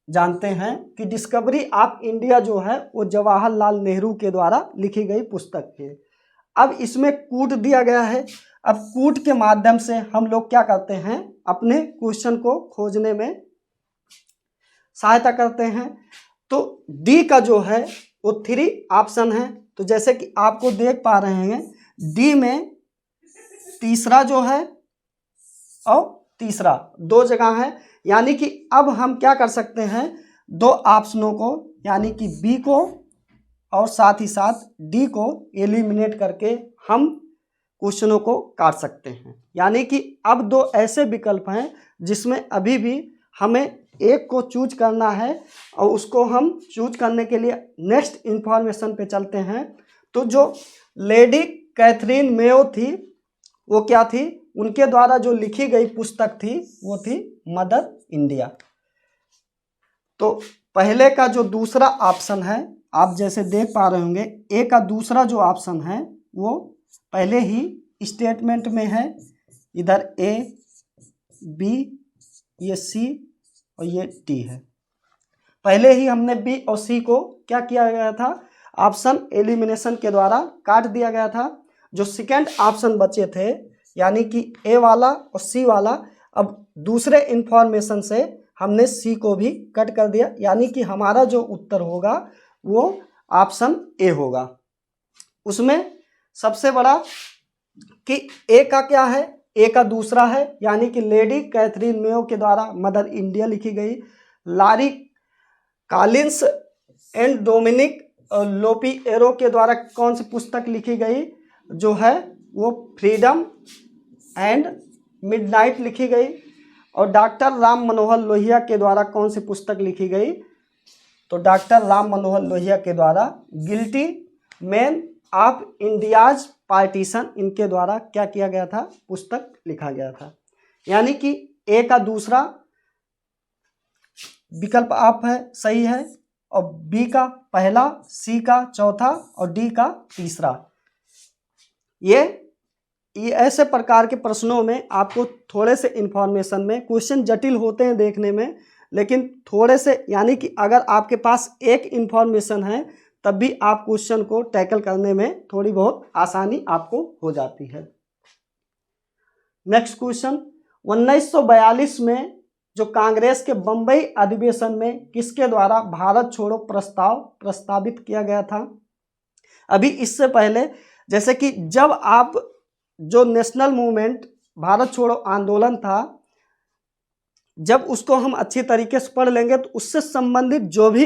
जानते हैं कि डिस्कवरी ऑफ इंडिया जो है वो जवाहरलाल नेहरू के द्वारा लिखी गई पुस्तक है। अब इसमें कूट दिया गया है। अब कूट के माध्यम से हम लोग क्या करते हैं, अपने क्वेश्चन को खोजने में सहायता करते हैं। तो डी का जो है वो 3 ऑप्शन है। तो जैसे कि आपको देख पा रहे हैं डी में तीसरा जो है और तीसरा 2 जगह है। यानी कि अब हम क्या कर सकते हैं, दो ऑप्शनों को यानी कि बी को और साथ ही साथ डी को एलिमिनेट करके हम क्वेश्चनों को काट सकते हैं। यानी कि अब दो ऐसे विकल्प हैं जिसमें अभी भी हमें एक को चूज करना है और उसको हम चूज करने के लिए नेक्स्ट इंफॉर्मेशन पे चलते हैं। तो जो लेडी कैथरीन मेयो थी वो क्या थी, उनके द्वारा जो लिखी गई पुस्तक थी वो थी मदर इंडिया। तो पहले का जो दूसरा ऑप्शन है आप जैसे देख पा रहे होंगे, ए का दूसरा जो ऑप्शन है वो पहले ही स्टेटमेंट में है। इधर ए बी ये सी और ये डी है। पहले ही हमने बी और सी को क्या किया गया था, ऑप्शन एलिमिनेशन के द्वारा काट दिया गया था। जो सेकंड ऑप्शन बचे थे यानी कि ए वाला और सी वाला, अब दूसरे इंफॉर्मेशन से हमने सी को भी कट कर दिया, यानी कि हमारा जो उत्तर होगा वो ऑप्शन ए होगा। उसमें सबसे बड़ा कि ए का क्या है, ए का दूसरा है यानी कि लेडी कैथरीन मेयो के द्वारा मदर इंडिया लिखी गई। लारी कॉलिंस एंड डोमिनिक लोपिएरो के द्वारा कौन सी पुस्तक लिखी गई, जो है वो फ्रीडम एंड मिडनाइट लिखी गई। और डॉक्टर राम मनोहर लोहिया के द्वारा कौन सी पुस्तक लिखी गई, तो डॉक्टर राम मनोहर लोहिया के द्वारा guilty man of India's partition, इनके द्वारा क्या किया गया था, पुस्तक लिखा गया था। यानी कि ए का दूसरा विकल्प आप है सही है, और बी का पहला, सी का चौथा और डी का तीसरा। ये ऐसे प्रकार के प्रश्नों में आपको थोड़े से इंफॉर्मेशन में क्वेश्चन जटिल होते हैं देखने में, लेकिन थोड़े से यानी कि अगर आपके पास एक इंफॉर्मेशन है तब भी आप क्वेश्चन को टैकल करने में थोड़ी बहुत आसानी आपको हो जाती है। नेक्स्ट क्वेश्चन, 1942 में जो कांग्रेस के बंबई अधिवेशन में किसके द्वारा भारत छोड़ो प्रस्ताव प्रस्तावित किया गया था। अभी इससे पहले जैसे कि जब आप जो नेशनल मूवमेंट भारत छोड़ो आंदोलन था, जब उसको हम अच्छी तरीके से पढ़ लेंगे तो उससे संबंधित जो भी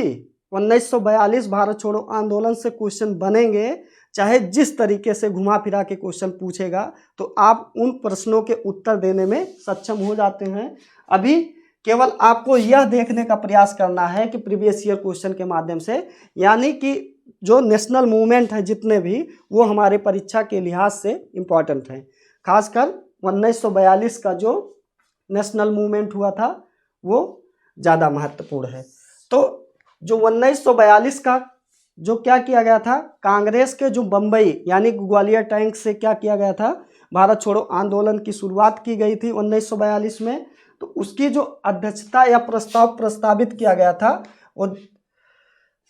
1942 भारत छोड़ो आंदोलन से क्वेश्चन बनेंगे, चाहे जिस तरीके से घुमा फिरा के क्वेश्चन पूछेगा, तो आप उन प्रश्नों के उत्तर देने में सक्षम हो जाते हैं। अभी केवल आपको यह देखने का प्रयास करना है कि प्रीवियस ईयर क्वेश्चन के माध्यम से, यानी कि जो नेशनल मूवमेंट है जितने भी, वो हमारे परीक्षा के लिहाज से इम्पॉर्टेंट हैं। खासकर 1942 का जो नेशनल मूवमेंट हुआ था वो ज़्यादा महत्वपूर्ण है। तो जो 1942 का जो क्या किया गया था, कांग्रेस के जो बम्बई यानी ग्वालियर टैंक से क्या किया गया था, भारत छोड़ो आंदोलन की शुरुआत की गई थी 1942 में। तो उसकी जो अध्यक्षता या प्रस्ताव प्रस्तावित किया गया था वो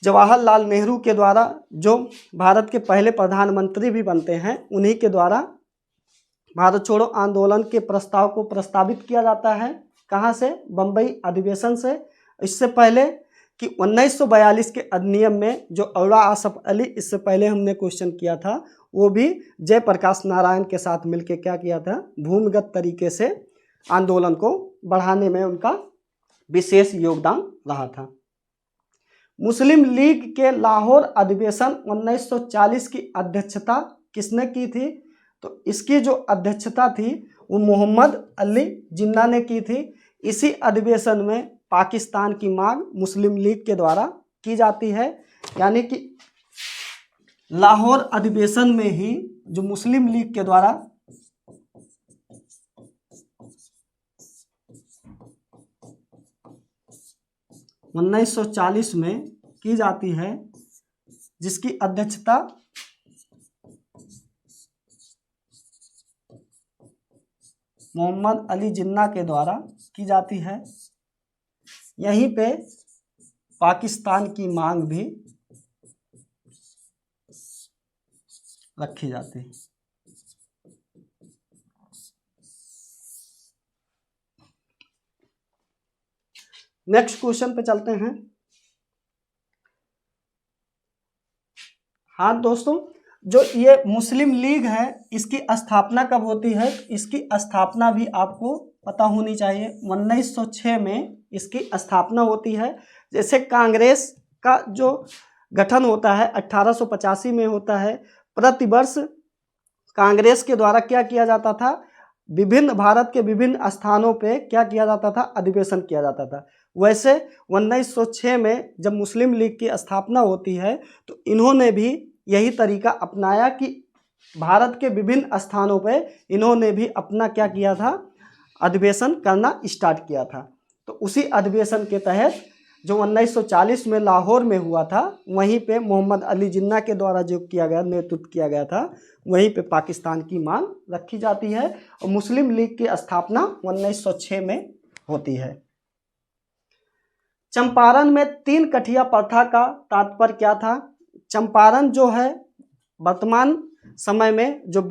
जवाहरलाल नेहरू के द्वारा, जो भारत के पहले प्रधानमंत्री भी बनते हैं, उन्हीं के द्वारा भारत छोड़ो आंदोलन के प्रस्ताव को प्रस्तावित किया जाता है। कहाँ से, बम्बई अधिवेशन से। इससे पहले कि 1942 के अधिनियम में जो औरा आसफ अली, इससे पहले हमने क्वेश्चन किया था, वो भी जयप्रकाश नारायण के साथ मिलकर क्या किया था, भूमिगत तरीके से आंदोलन को बढ़ाने में उनका विशेष योगदान रहा था। मुस्लिम लीग के लाहौर अधिवेशन 1940 की अध्यक्षता किसने की थी, तो इसकी जो अध्यक्षता थी वो मोहम्मद अली जिन्ना ने की थी। इसी अधिवेशन में पाकिस्तान की मांग मुस्लिम लीग के द्वारा की जाती है, यानी कि लाहौर अधिवेशन में ही जो मुस्लिम लीग के द्वारा (1940) में की जाती है, जिसकी अध्यक्षता मोहम्मद अली जिन्ना के द्वारा की जाती है। यहीं पे पाकिस्तान की मांग भी रखी जाती है। नेक्स्ट क्वेश्चन पे चलते हैं। हाँ दोस्तों, जो ये मुस्लिम लीग है इसकी स्थापना कब होती है, इसकी स्थापना भी आपको पता होनी चाहिए। 1906 में इसकी स्थापना होती है। जैसे कांग्रेस का जो गठन होता है 1885 में होता है। प्रतिवर्ष कांग्रेस के द्वारा क्या किया जाता था, विभिन्न भारत के विभिन्न स्थानों पे क्या किया जाता था, अधिवेशन किया जाता था। वैसे 1906 में जब मुस्लिम लीग की स्थापना होती है तो इन्होंने भी यही तरीका अपनाया कि भारत के विभिन्न स्थानों पे इन्होंने भी अपना क्या किया था, अधिवेशन करना स्टार्ट किया था। तो उसी अधिवेशन के तहत जो 1940 में लाहौर में हुआ था, वहीं पे मोहम्मद अली जिन्ना के द्वारा जो किया गया, नेतृत्व किया गया था, वहीं पे पाकिस्तान की मांग रखी जाती है और मुस्लिम लीग की स्थापना 1906 में होती है। चंपारण में 3 कठिया प्रथा का तात्पर्य क्या था? चंपारण जो है वर्तमान समय में जो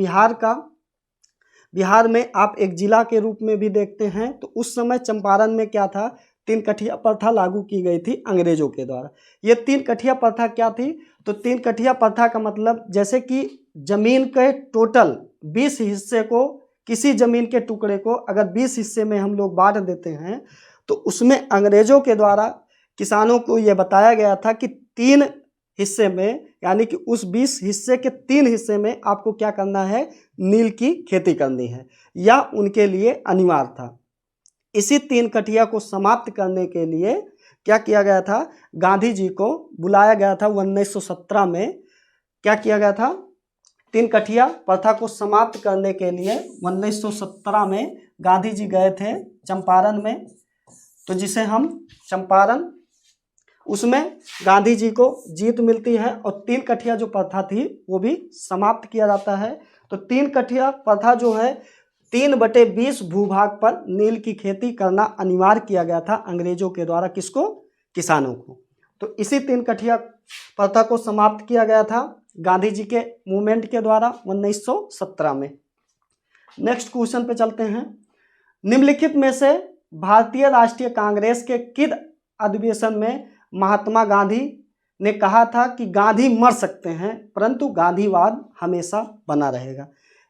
बिहार में आप एक जिला के रूप में भी देखते हैं, तो उस समय चंपारण में क्या था, 3 कठिया प्रथा लागू की गई थी अंग्रेजों के द्वारा। ये 3 कठिया प्रथा क्या थी? तो 3 कठिया प्रथा का मतलब जैसे कि जमीन के टोटल 20 हिस्से को, किसी जमीन के टुकड़े को अगर 20 हिस्से में हम लोग बांट देते हैं तो उसमें अंग्रेजों के द्वारा किसानों को यह बताया गया था कि 3 हिस्से में, यानी कि उस 20 हिस्से के 3 हिस्से में आपको क्या करना है, नील की खेती करनी है, या उनके लिए अनिवार्य था। इसी 3 कठिया को समाप्त करने के लिए क्या किया गया था, गांधी जी को बुलाया गया था 1917 में। क्या किया गया था, 3 कठिया प्रथा को समाप्त करने के लिए 1917 में गांधी जी गए थे चंपारण में। तो जिसे हम चंपारण, उसमें गांधी जी को जीत मिलती है और 3 कठिया जो प्रथा थी वो भी समाप्त किया जाता है। तो 3 कठिया प्रथा जो है 3/20 भूभाग पर नील की खेती करना अनिवार्य किया गया था अंग्रेजों के द्वारा। किसको? किसानों को। तो इसी 3 कठिया प्रथा को समाप्त किया गया था गांधी जी के मूवमेंट के द्वारा 1917 में। नेक्स्ट क्वेश्चन पे चलते हैं। निम्नलिखित में से भारतीय राष्ट्रीय कांग्रेस के किस अधिवेशन में महात्मा गांधी ने कहा था कि गांधी मर सकते हैं परंतु गांधीवाद हमेशा बना रहेगा?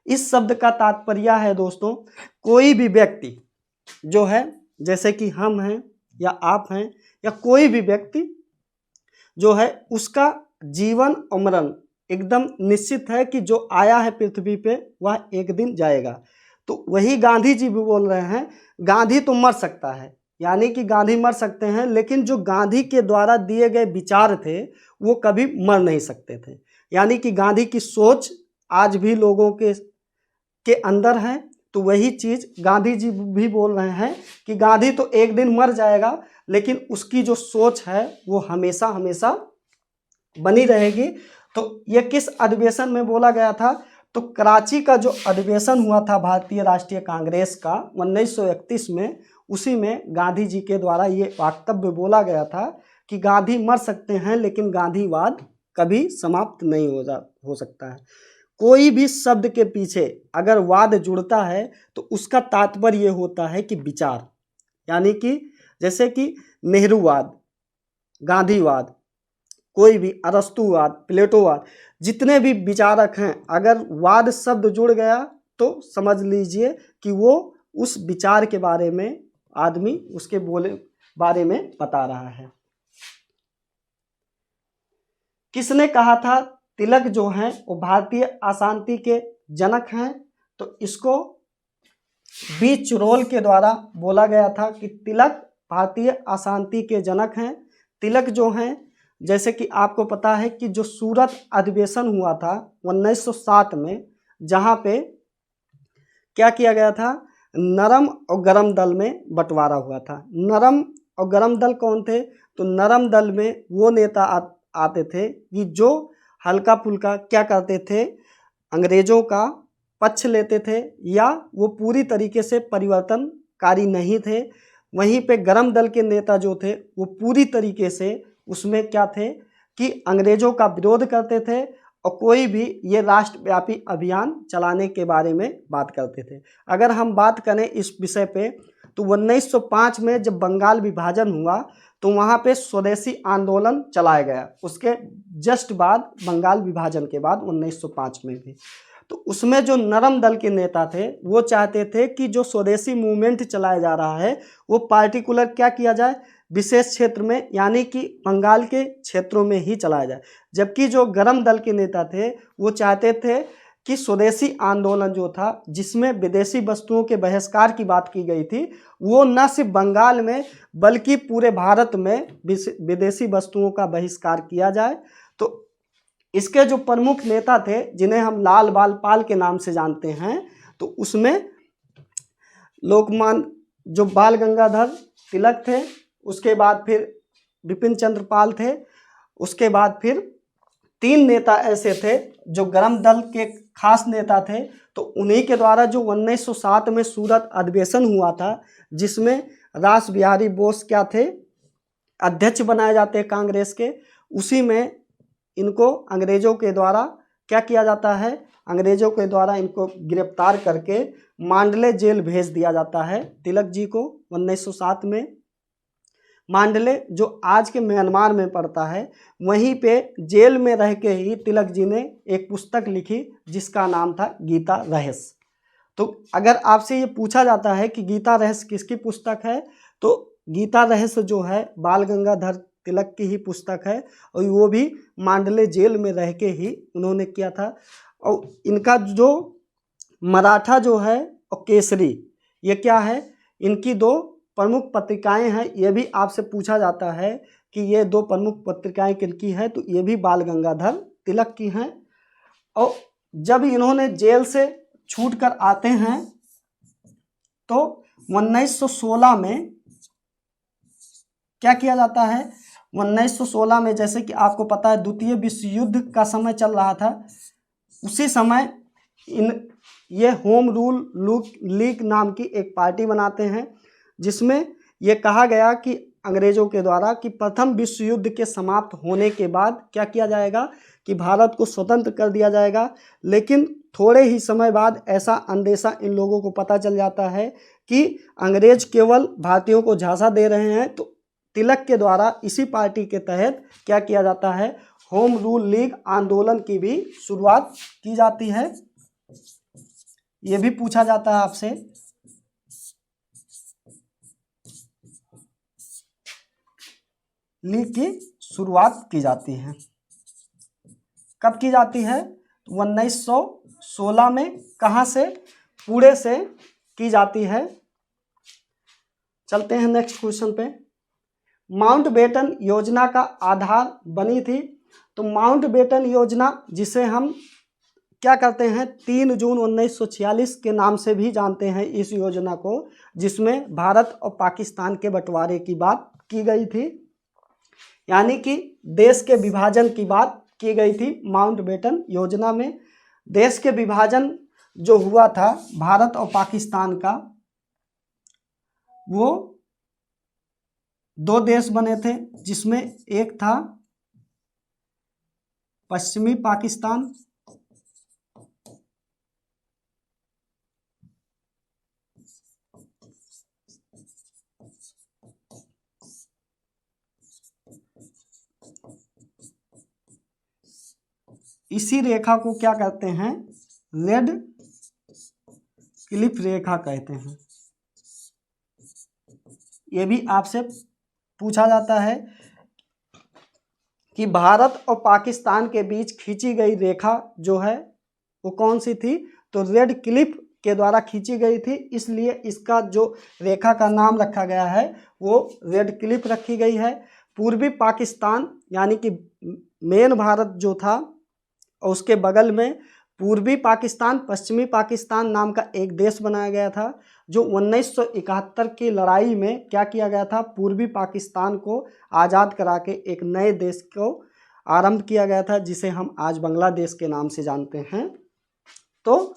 इस शब्द का तात्पर्य है दोस्तों, कोई भी व्यक्ति जो है, जैसे कि हम हैं या आप हैं या कोई भी व्यक्ति जो है, उसका जीवन और मरण एकदम निश्चित है कि जो आया है पृथ्वी पे वह एक दिन जाएगा। तो वही गांधी जी भी बोल रहे हैं, गांधी तो मर सकता है, यानी कि गांधी मर सकते हैं, लेकिन जो गांधी के द्वारा दिए गए विचार थे वो कभी मर नहीं सकते थे। यानी कि गांधी की सोच आज भी लोगों के अंदर है। तो वही चीज़ गांधी जी भी बोल रहे हैं कि गांधी तो एक दिन मर जाएगा, लेकिन उसकी जो सोच है वो हमेशा हमेशा बनी रहेगी। तो ये किस अधिवेशन में बोला गया था? तो कराची का जो अधिवेशन हुआ था भारतीय राष्ट्रीय कांग्रेस का 1931 में, उसी में गांधी जी के द्वारा ये वक्तव्य बोला गया था कि गांधी मर सकते हैं लेकिन गांधीवाद कभी समाप्त नहीं हो सकता है। कोई भी शब्द के पीछे अगर वाद जुड़ता है तो उसका तात्पर्य ये होता है कि विचार, यानी कि जैसे कि नेहरूवाद, गांधीवाद, कोई भी अरस्तुवाद, प्लेटोवाद, जितने भी विचारक हैं, अगर वाद शब्द जुड़ गया तो समझ लीजिए कि वो उस विचार के बारे में आदमी उसके बारे में बता रहा है। किसने कहा था तिलक जो हैं वो भारतीय अशांति के जनक हैं? तो इसको बी चुरोल के द्वारा बोला गया था कि तिलक भारतीय अशांति के जनक हैं। तिलक जो हैं, जैसे कि आपको पता है कि जो सूरत अधिवेशन हुआ था 1907 में, जहाँ पे क्या किया गया था, नरम और गरम दल में बंटवारा हुआ था। नरम और गरम दल कौन थे? तो नरम दल में वो नेता आते थे कि जो हल्का फुल्का क्या करते थे, अंग्रेजों का पक्ष लेते थे या वो पूरी तरीके से परिवर्तनकारी नहीं थे। वहीं पे गरम दल के नेता जो थे वो पूरी तरीके से उसमें क्या थे कि अंग्रेजों का विरोध करते थे और कोई भी ये राष्ट्रव्यापी अभियान चलाने के बारे में बात करते थे। अगर हम बात करें इस विषय पे तो 1905 में जब बंगाल विभाजन हुआ तो वहाँ पे स्वदेशी आंदोलन चलाया गया, उसके जस्ट बाद, बंगाल विभाजन के बाद 1905 में भी। तो उसमें जो नरम दल के नेता थे वो चाहते थे कि जो स्वदेशी मूवमेंट चलाया जा रहा है वो पार्टिकुलर क्या किया जाए, विशेष क्षेत्र में, यानी कि बंगाल के क्षेत्रों में ही चलाया जाए। जबकि जो गर्म दल के नेता थे वो चाहते थे कि स्वदेशी आंदोलन जो था, जिसमें विदेशी वस्तुओं के बहिष्कार की बात की गई थी, वो न सिर्फ बंगाल में बल्कि पूरे भारत में विदेशी वस्तुओं का बहिष्कार किया जाए। तो इसके जो प्रमुख नेता थे जिन्हें हम लाल बाल पाल के नाम से जानते हैं, तो उसमें लोकमान्य जो बाल गंगाधर तिलक थे, उसके बाद फिर बिपिन चंद्र पाल थे, उसके बाद फिर 3 नेता ऐसे थे जो गर्म दल के खास नेता थे। तो उन्हीं के द्वारा जो 1907 में सूरत अधिवेशन हुआ था, जिसमें रास बिहारी बोस क्या थे, अध्यक्ष बनाए जाते हैं कांग्रेस के, उसी में इनको अंग्रेजों के द्वारा क्या किया जाता है, अंग्रेजों के द्वारा इनको गिरफ्तार करके मांडले जेल भेज दिया जाता है तिलक जी को 1907 में। मांडले जो आज के म्यांमार में पड़ता है, वहीं पे जेल में रह के ही तिलक जी ने एक पुस्तक लिखी जिसका नाम था गीता रहस्य। तो अगर आपसे ये पूछा जाता है कि गीता रहस्य किसकी पुस्तक है, तो गीता रहस्य जो है बाल गंगाधर तिलक की ही पुस्तक है, और वो भी मांडले जेल में रह के ही उन्होंने किया था। और इनका जो मराठा जो है और केसरी, ये क्या है, इनकी 2 प्रमुख पत्रिकाएं हैं। ये भी आपसे पूछा जाता है कि ये 2 प्रमुख पत्रिकाएं किनकी है, तो ये भी बाल गंगाधर तिलक की हैं। और जब इन्होंने जेल से छूट कर आते हैं तो 1916 में क्या किया जाता है, 1916 में जैसे कि आपको पता है द्वितीय विश्व युद्ध का समय चल रहा था, उसी समय ये होम रूल लीग नाम की एक पार्टी बनाते हैं, जिसमें ये कहा गया कि अंग्रेजों के द्वारा कि प्रथम विश्व युद्ध के समाप्त होने के बाद क्या किया जाएगा कि भारत को स्वतंत्र कर दिया जाएगा। लेकिन थोड़े ही समय बाद ऐसा अंदेशा इन लोगों को पता चल जाता है कि अंग्रेज केवल भारतीयों को झांसा दे रहे हैं। तो तिलक के द्वारा इसी पार्टी के तहत क्या किया जाता है, होम रूल लीग आंदोलन की भी शुरुआत की जाती है। ये भी पूछा जाता है आपसे। लीग की शुरुआत की जाती है, कब की जाती है, 1916 में। कहाँ से, पुणे से की जाती है। चलते हैं नेक्स्ट क्वेश्चन पे। माउंटबेटन योजना का आधार बनी थी। तो माउंटबेटन योजना, जिसे हम क्या करते हैं 3 जून 1946 के नाम से भी जानते हैं इस योजना को, जिसमें भारत और पाकिस्तान के बंटवारे की बात की गई थी, यानी कि देश के विभाजन की बात की गई थी माउंटबेटन योजना में। देश के विभाजन जो हुआ था भारत और पाकिस्तान का, वो 2 देश बने थे, जिसमें एक था पश्चिमी पाकिस्तान इसी रेखा को क्या कहते हैं, रेड क्लिफ रेखा कहते हैं। ये भी आपसे पूछा जाता है कि भारत और पाकिस्तान के बीच खींची गई रेखा जो है वो कौन सी थी, तो रेड क्लिफ के द्वारा खींची गई थी, इसलिए इसका जो रेखा का नाम रखा गया है वो रेड क्लिफ रखी गई है। पूर्वी पाकिस्तान यानी कि मेन भारत जो था, और उसके बगल में पूर्वी पाकिस्तान, पश्चिमी पाकिस्तान नाम का एक देश बनाया गया था, जो 1971 की लड़ाई में क्या किया गया था, पूर्वी पाकिस्तान को आज़ाद करा के एक नए देश को आरंभ किया गया था, जिसे हम आज बांग्लादेश के नाम से जानते हैं। तो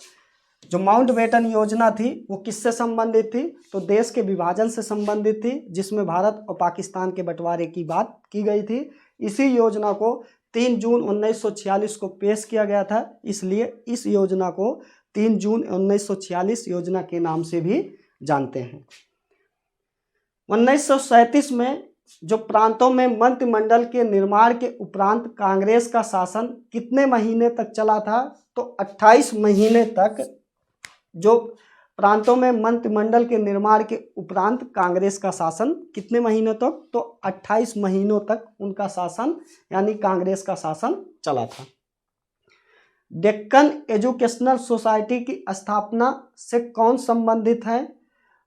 जो माउंटबेटन योजना थी वो किससे संबंधित थी, तो देश के विभाजन से संबंधित थी, जिसमें भारत और पाकिस्तान के बंटवारे की बात की गई थी। इसी योजना को 3 जून 1946 को पेश किया गया था, इसलिए इस योजना को 3 जून 1946 योजना के नाम से भी जानते हैं। 1937 में जो प्रांतों में मंत्रिमंडल के निर्माण के उपरांत कांग्रेस का शासन कितने महीने तक चला था? तो 28 महीने तक। जो प्रांतों में मंत्रिमंडल के निर्माण के उपरांत कांग्रेस का शासन कितने महीनों तक? तो 28 महीनों तक उनका शासन यानी कांग्रेस का शासन चला था। डेक्कन एजुकेशनल सोसाइटी की स्थापना से कौन संबंधित है?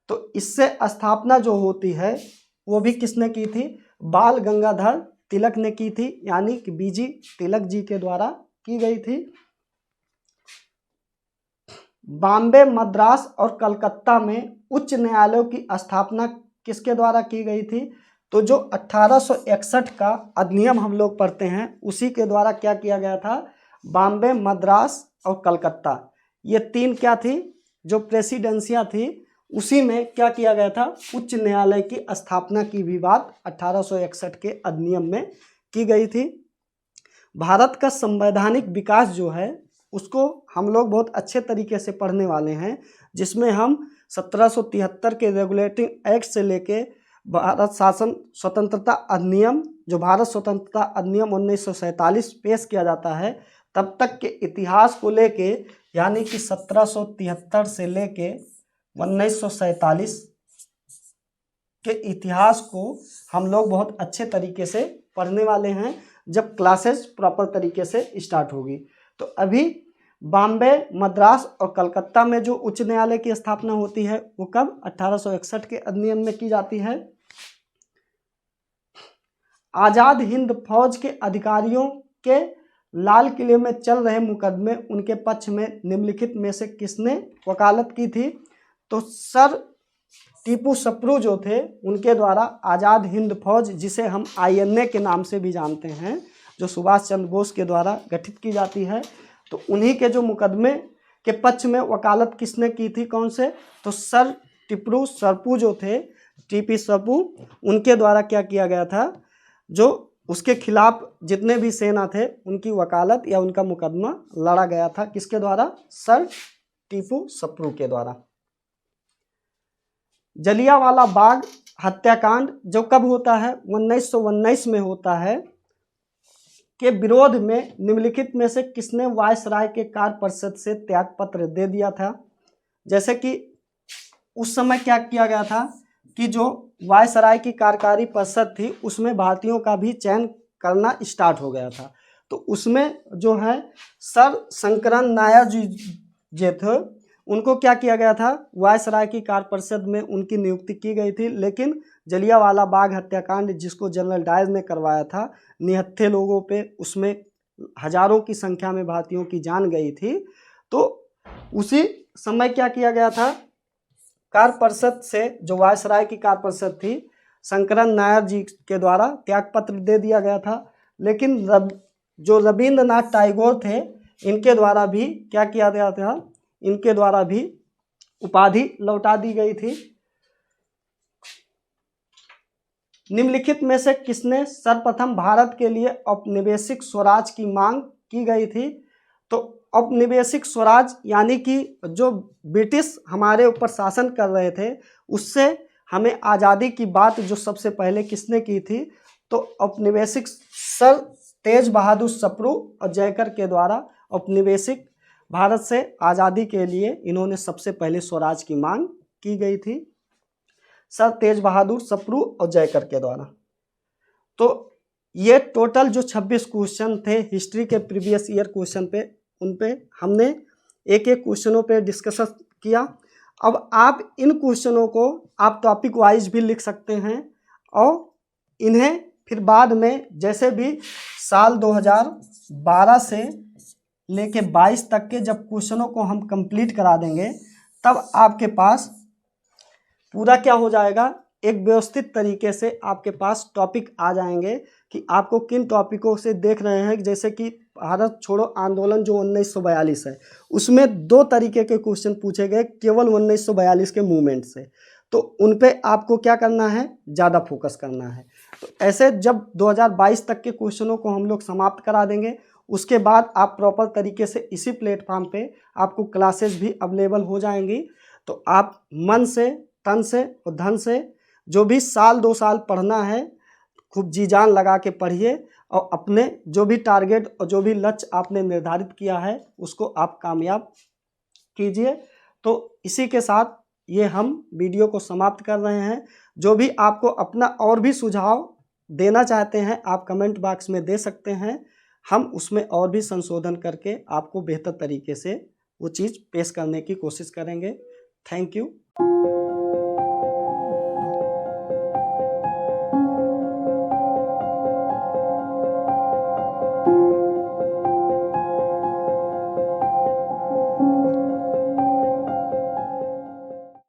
तो इससे स्थापना जो होती है वो भी किसने की थी? बाल गंगाधर तिलक ने की थी, यानी कि बीजी तिलक जी के द्वारा की गई थी। बॉम्बे, मद्रास और कलकत्ता में उच्च न्यायालयों की स्थापना किसके द्वारा की गई थी? तो जो 1861 का अधिनियम हम लोग पढ़ते हैं उसी के द्वारा क्या किया गया था? बॉम्बे, मद्रास और कलकत्ता, ये तीन क्या थी? जो प्रेसिडेंसियां थी उसी में क्या किया गया था? उच्च न्यायालय की स्थापना की भी बात 1861 के अधिनियम में की गई थी। भारत का संवैधानिक विकास जो है उसको हम लोग बहुत अच्छे तरीके से पढ़ने वाले हैं, जिसमें हम 1773 के रेगुलेटिंग एक्ट से लेके भारत शासन स्वतंत्रता अधिनियम, जो भारत स्वतंत्रता अधिनियम 1947 पेश किया जाता है, तब तक के इतिहास को लेके, यानी कि 1773 से लेके 1947 के इतिहास को हम लोग बहुत अच्छे तरीके से पढ़ने वाले हैं जब क्लासेस प्रॉपर तरीके से स्टार्ट होगी। तो अभी बॉम्बे, मद्रास और कलकत्ता में जो उच्च न्यायालय की स्थापना होती है वो कब? 1861 के अधिनियम में की जाती है। आजाद हिंद फौज के अधिकारियों के लाल किले में चल रहे मुकदमे उनके पक्ष में निम्नलिखित में से किसने वकालत की थी? तो सर टीपू सुप्रू जो थे उनके द्वारा आज़ाद हिंद फौज, जिसे हम INA के नाम से भी जानते हैं, जो सुभाष चंद्र बोस के द्वारा गठित की जाती है, तो उन्हीं के जो मुकदमे के पक्ष में वकालत किसने की थी? कौन से? तो सर टीपू सुप्रू जो थे, TP सुप्रू, उनके द्वारा क्या किया गया था? जो उसके खिलाफ जितने भी सेना थे उनकी वकालत या उनका मुकदमा लड़ा गया था। किसके द्वारा? सर टीपू सुप्रू के द्वारा। जलियांवाला बाग हत्याकांड जो कब होता है? 1919 में होता है, के विरोध में निम्नलिखित में से किसने वायसराय के कार्य परिषद से त्यागपत्र दे दिया था? जैसे कि उस समय क्या किया गया था कि जो वायसराय की कार्यकारी परिषद थी उसमें भारतीयों का भी चयन करना स्टार्ट हो गया था। तो उसमें जो है सर शंकरन नायर जी थे, उनको क्या किया गया था? वायसराय की कार्य परिषद में उनकी नियुक्ति की गई थी। लेकिन जलियांवाला बाग हत्याकांड जिसको जनरल डायर ने करवाया था, निहत्थे लोगों पे उसमें हजारों की संख्या में भारतीयों की जान गई थी। तो उसी समय क्या किया गया था? कार्य परिषद से, जो वायसराय की कार्य परिषद थी, शंकरन नायर जी के द्वारा त्यागपत्र दे दिया गया था। लेकिन जो रविंद्रनाथ टैगोर थे इनके द्वारा भी क्या किया गया था? इनके द्वारा भी उपाधि लौटा दी गई थी। निम्नलिखित में से किसने सर्वप्रथम भारत के लिए औपनिवेशिक स्वराज की मांग की गई थी? तो औपनिवेशिक स्वराज यानी कि जो ब्रिटिश हमारे ऊपर शासन कर रहे थे उससे हमें आज़ादी की बात जो सबसे पहले किसने की थी? तो औपनिवेशिक सर तेज बहादुर सुप्रू और जयकर के द्वारा औपनिवेशिक भारत से आज़ादी के लिए इन्होंने सबसे पहले स्वराज की मांग की गई थी, सर तेज बहादुर सुप्रू और जयकर के द्वारा। तो ये टोटल जो 26 क्वेश्चन थे हिस्ट्री के प्रीवियस ईयर क्वेश्चन पे, उन पे हमने एक एक क्वेश्चनों पे डिस्कशन किया। अब आप इन क्वेश्चनों को आप टॉपिक वाइज भी लिख सकते हैं और इन्हें फिर बाद में जैसे भी साल 2012 से लेके 22 तक के जब क्वेश्चनों को हम कंप्लीट करा देंगे तब आपके पास पूरा क्या हो जाएगा? एक व्यवस्थित तरीके से आपके पास टॉपिक आ जाएंगे कि आपको किन टॉपिकों से देख रहे हैं। जैसे कि भारत छोड़ो आंदोलन जो 1942 है उसमें 2 तरीके के क्वेश्चन पूछे गए केवल 1942 के मूवमेंट से, तो उन पे आपको क्या करना है? ज़्यादा फोकस करना है। तो ऐसे जब 2022 तक के क्वेश्चनों को हम लोग समाप्त करा देंगे उसके बाद आप प्रॉपर तरीके से इसी प्लेटफॉर्म पे आपको क्लासेस भी अवेलेबल हो जाएंगी। तो आप मन से, तन से और धन से जो भी साल 2 साल पढ़ना है खूब जी जान लगा के पढ़िए और अपने जो भी टारगेट और जो भी लक्ष्य आपने निर्धारित किया है उसको आप कामयाब कीजिए। तो इसी के साथ ये हम वीडियो को समाप्त कर रहे हैं। जो भी आपको अपना और भी सुझाव देना चाहते हैं आप कमेंट बॉक्स में दे सकते हैं, हम उसमें और भी संशोधन करके आपको बेहतर तरीके से वो चीज़ पेश करने की कोशिश करेंगे। Thank you.